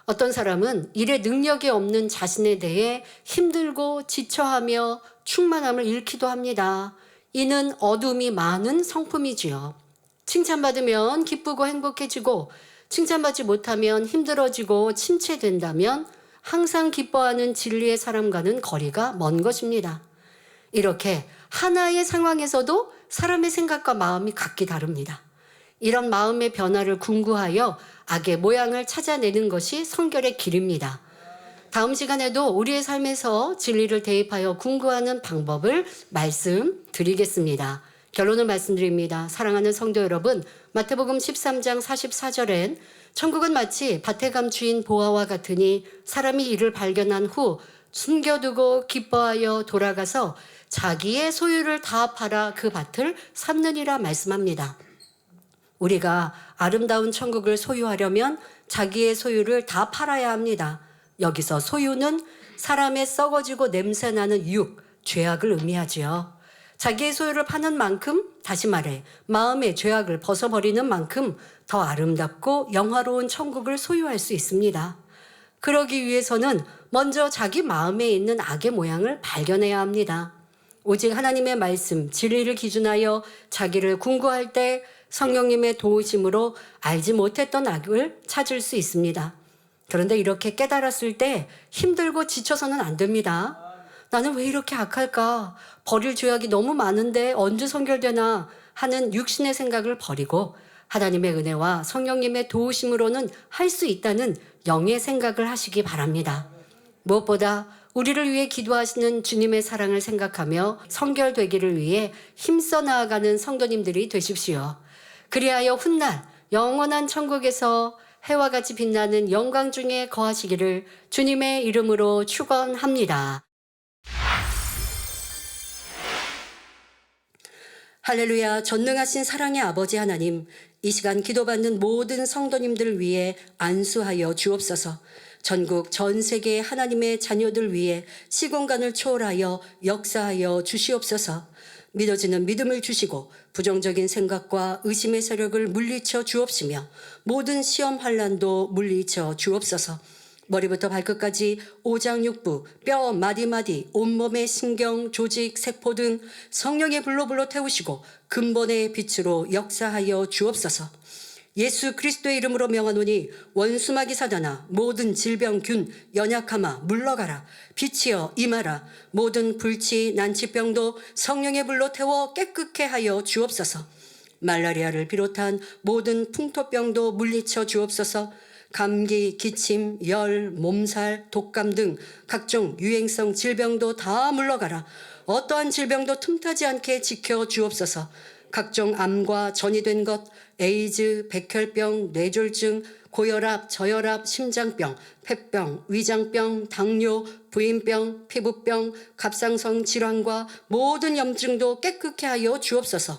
어떤 사람은 일에 능력이 없는 자신에 대해 힘들고 지쳐하며 충만함을 잃기도 합니다. 이는 어둠이 많은 성품이지요. 칭찬받으면 기쁘고 행복해지고 칭찬받지 못하면 힘들어지고 침체된다면 항상 기뻐하는 진리의 사람과는 거리가 먼 것입니다. 이렇게 하나의 상황에서도 사람의 생각과 마음이 각기 다릅니다. 이런 마음의 변화를 궁구하여 악의 모양을 찾아내는 것이 성결의 길입니다. 다음 시간에도 우리의 삶에서 진리를 대입하여 궁구하는 방법을 말씀드리겠습니다. 결론을 말씀드립니다. 사랑하는 성도 여러분, 마태복음 13장 44절엔 천국은 마치 밭에 감추인 보화와 같으니 사람이 이를 발견한 후 숨겨두고 기뻐하여 돌아가서 자기의 소유를 다 팔아 그 밭을 샀느니라 말씀합니다. 우리가 아름다운 천국을 소유하려면 자기의 소유를 다 팔아야 합니다. 여기서 소유는 사람의 썩어지고 냄새나는 육, 죄악을 의미하지요. 자기의 소유를 파는 만큼, 다시 말해 마음의 죄악을 벗어버리는 만큼 더 아름답고 영화로운 천국을 소유할 수 있습니다. 그러기 위해서는 먼저 자기 마음에 있는 악의 모양을 발견해야 합니다. 오직 하나님의 말씀, 진리를 기준하여 자기를 궁구할 때 성령님의 도우심으로 알지 못했던 악을 찾을 수 있습니다. 그런데 이렇게 깨달았을 때 힘들고 지쳐서는 안 됩니다. 나는 왜 이렇게 악할까? 버릴 죄악이 너무 많은데 언제 성결되나 하는 육신의 생각을 버리고 하나님의 은혜와 성령님의 도우심으로는 할 수 있다는 영의 생각을 하시기 바랍니다. 무엇보다 우리를 위해 기도하시는 주님의 사랑을 생각하며 성결되기를 위해 힘써 나아가는 성도님들이 되십시오. 그리하여 훗날 영원한 천국에서 해와 같이 빛나는 영광 중에 거하시기를 주님의 이름으로 축원합니다. 할렐루야. 전능하신 사랑의 아버지 하나님, 이 시간 기도받는 모든 성도님들을 위해 안수하여 주옵소서. 전국 전 세계 하나님의 자녀들 위해 시공간을 초월하여 역사하여 주시옵소서. 믿어지는 믿음을 주시고 부정적인 생각과 의심의 세력을 물리쳐 주옵시며 모든 시험 환난도 물리쳐 주옵소서. 머리부터 발끝까지 오장육부, 뼈 마디마디, 온몸의 신경, 조직, 세포 등 성령의 불로 태우시고 근본의 빛으로 역사하여 주옵소서. 예수 그리스도의 이름으로 명하노니 원수마귀 사단아 모든 질병균 연약함아 물러가라. 빛이여 임하라. 모든 불치 난치병도 성령의 불로 태워 깨끗게 하여 주옵소서. 말라리아를 비롯한 모든 풍토병도 물리쳐 주옵소서. 감기, 기침, 열, 몸살, 독감 등 각종 유행성 질병도 다 물러가라. 어떠한 질병도 틈타지 않게 지켜 주옵소서. 각종 암과 전이된 것, 에이즈, 백혈병, 뇌졸중, 고혈압, 저혈압, 심장병, 폐병, 위장병, 당뇨, 부인병, 피부병, 갑상선 질환과 모든 염증도 깨끗게 하여 주옵소서.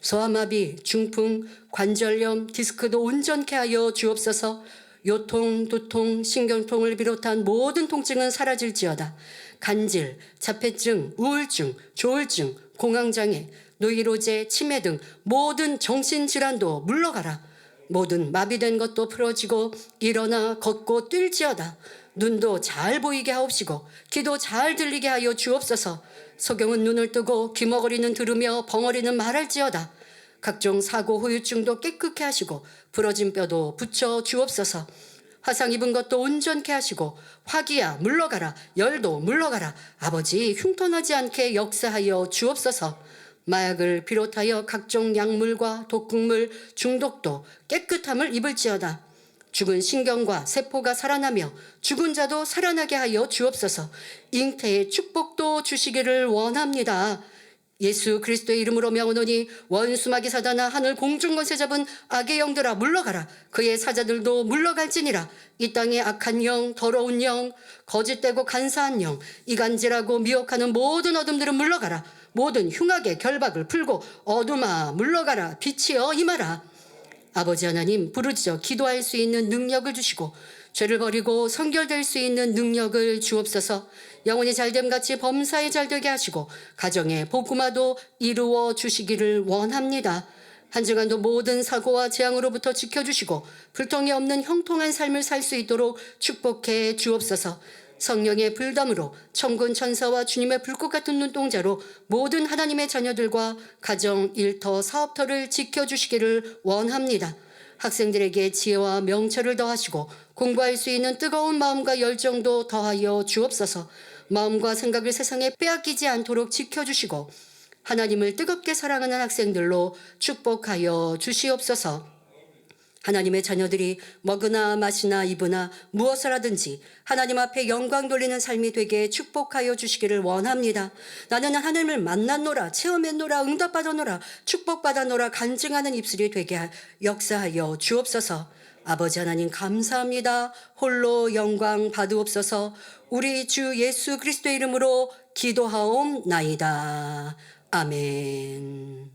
소아마비, 중풍, 관절염, 디스크도 온전케 하여 주옵소서. 요통, 두통, 신경통을 비롯한 모든 통증은 사라질지어다. 간질, 자폐증, 우울증, 조울증, 공황장애, 노이로제, 치매 등 모든 정신질환도 물러가라. 모든 마비된 것도 풀어지고 일어나 걷고 뛸지어다. 눈도 잘 보이게 하옵시고 귀도 잘 들리게 하여 주옵소서. 소경은 눈을 뜨고 귀머거리는 들으며 벙어리는 말할지어다. 각종 사고 후유증도 깨끗게 하시고 부러진 뼈도 붙여 주옵소서. 화상 입은 것도 온전케 하시고 화기야 물러가라. 열도 물러가라. 아버지 흉터나지 않게 역사하여 주옵소서. 마약을 비롯하여 각종 약물과 독극물 중독도 깨끗함을 입을지어다. 죽은 신경과 세포가 살아나며 죽은 자도 살아나게 하여 주옵소서. 잉태의 축복도 주시기를 원합니다. 예수 그리스도의 이름으로 명하노니 원수마귀 사단아 하늘 공중 권세 잡은 악의 영들아 물러가라. 그의 사자들도 물러갈지니라. 이 땅의 악한 영, 더러운 영, 거짓되고 간사한 영, 이간질하고 미혹하는 모든 어둠들은 물러가라. 모든 흉악의 결박을 풀고 어둠아 물러가라. 빛이여 임하라. 아버지 하나님 부르짖어 기도할 수 있는 능력을 주시고 죄를 버리고 성결될 수 있는 능력을 주옵소서. 영혼이 잘됨같이 범사에 잘되게 하시고 가정의 복음화도 이루어 주시기를 원합니다. 한 주간도 모든 사고와 재앙으로부터 지켜주시고 불통이 없는 형통한 삶을 살 수 있도록 축복해 주옵소서. 성령의 불담으로 천군 천사와 주님의 불꽃 같은 눈동자로 모든 하나님의 자녀들과 가정, 일터, 사업터를 지켜주시기를 원합니다. 학생들에게 지혜와 명철을 더하시고 공부할 수 있는 뜨거운 마음과 열정도 더하여 주옵소서. 마음과 생각을 세상에 빼앗기지 않도록 지켜주시고 하나님을 뜨겁게 사랑하는 학생들로 축복하여 주시옵소서. 하나님의 자녀들이 먹으나 마시나 입으나 무엇을 하든지 하나님 앞에 영광 돌리는 삶이 되게 축복하여 주시기를 원합니다. 나는 하나님을 만났노라, 체험했노라, 응답받았노라, 축복받았노라 간증하는 입술이 되게 역사하여 주옵소서. 아버지 하나님 감사합니다. 홀로 영광 받으옵소서. 우리 주 예수 그리스도의 이름으로 기도하옵나이다. 아멘.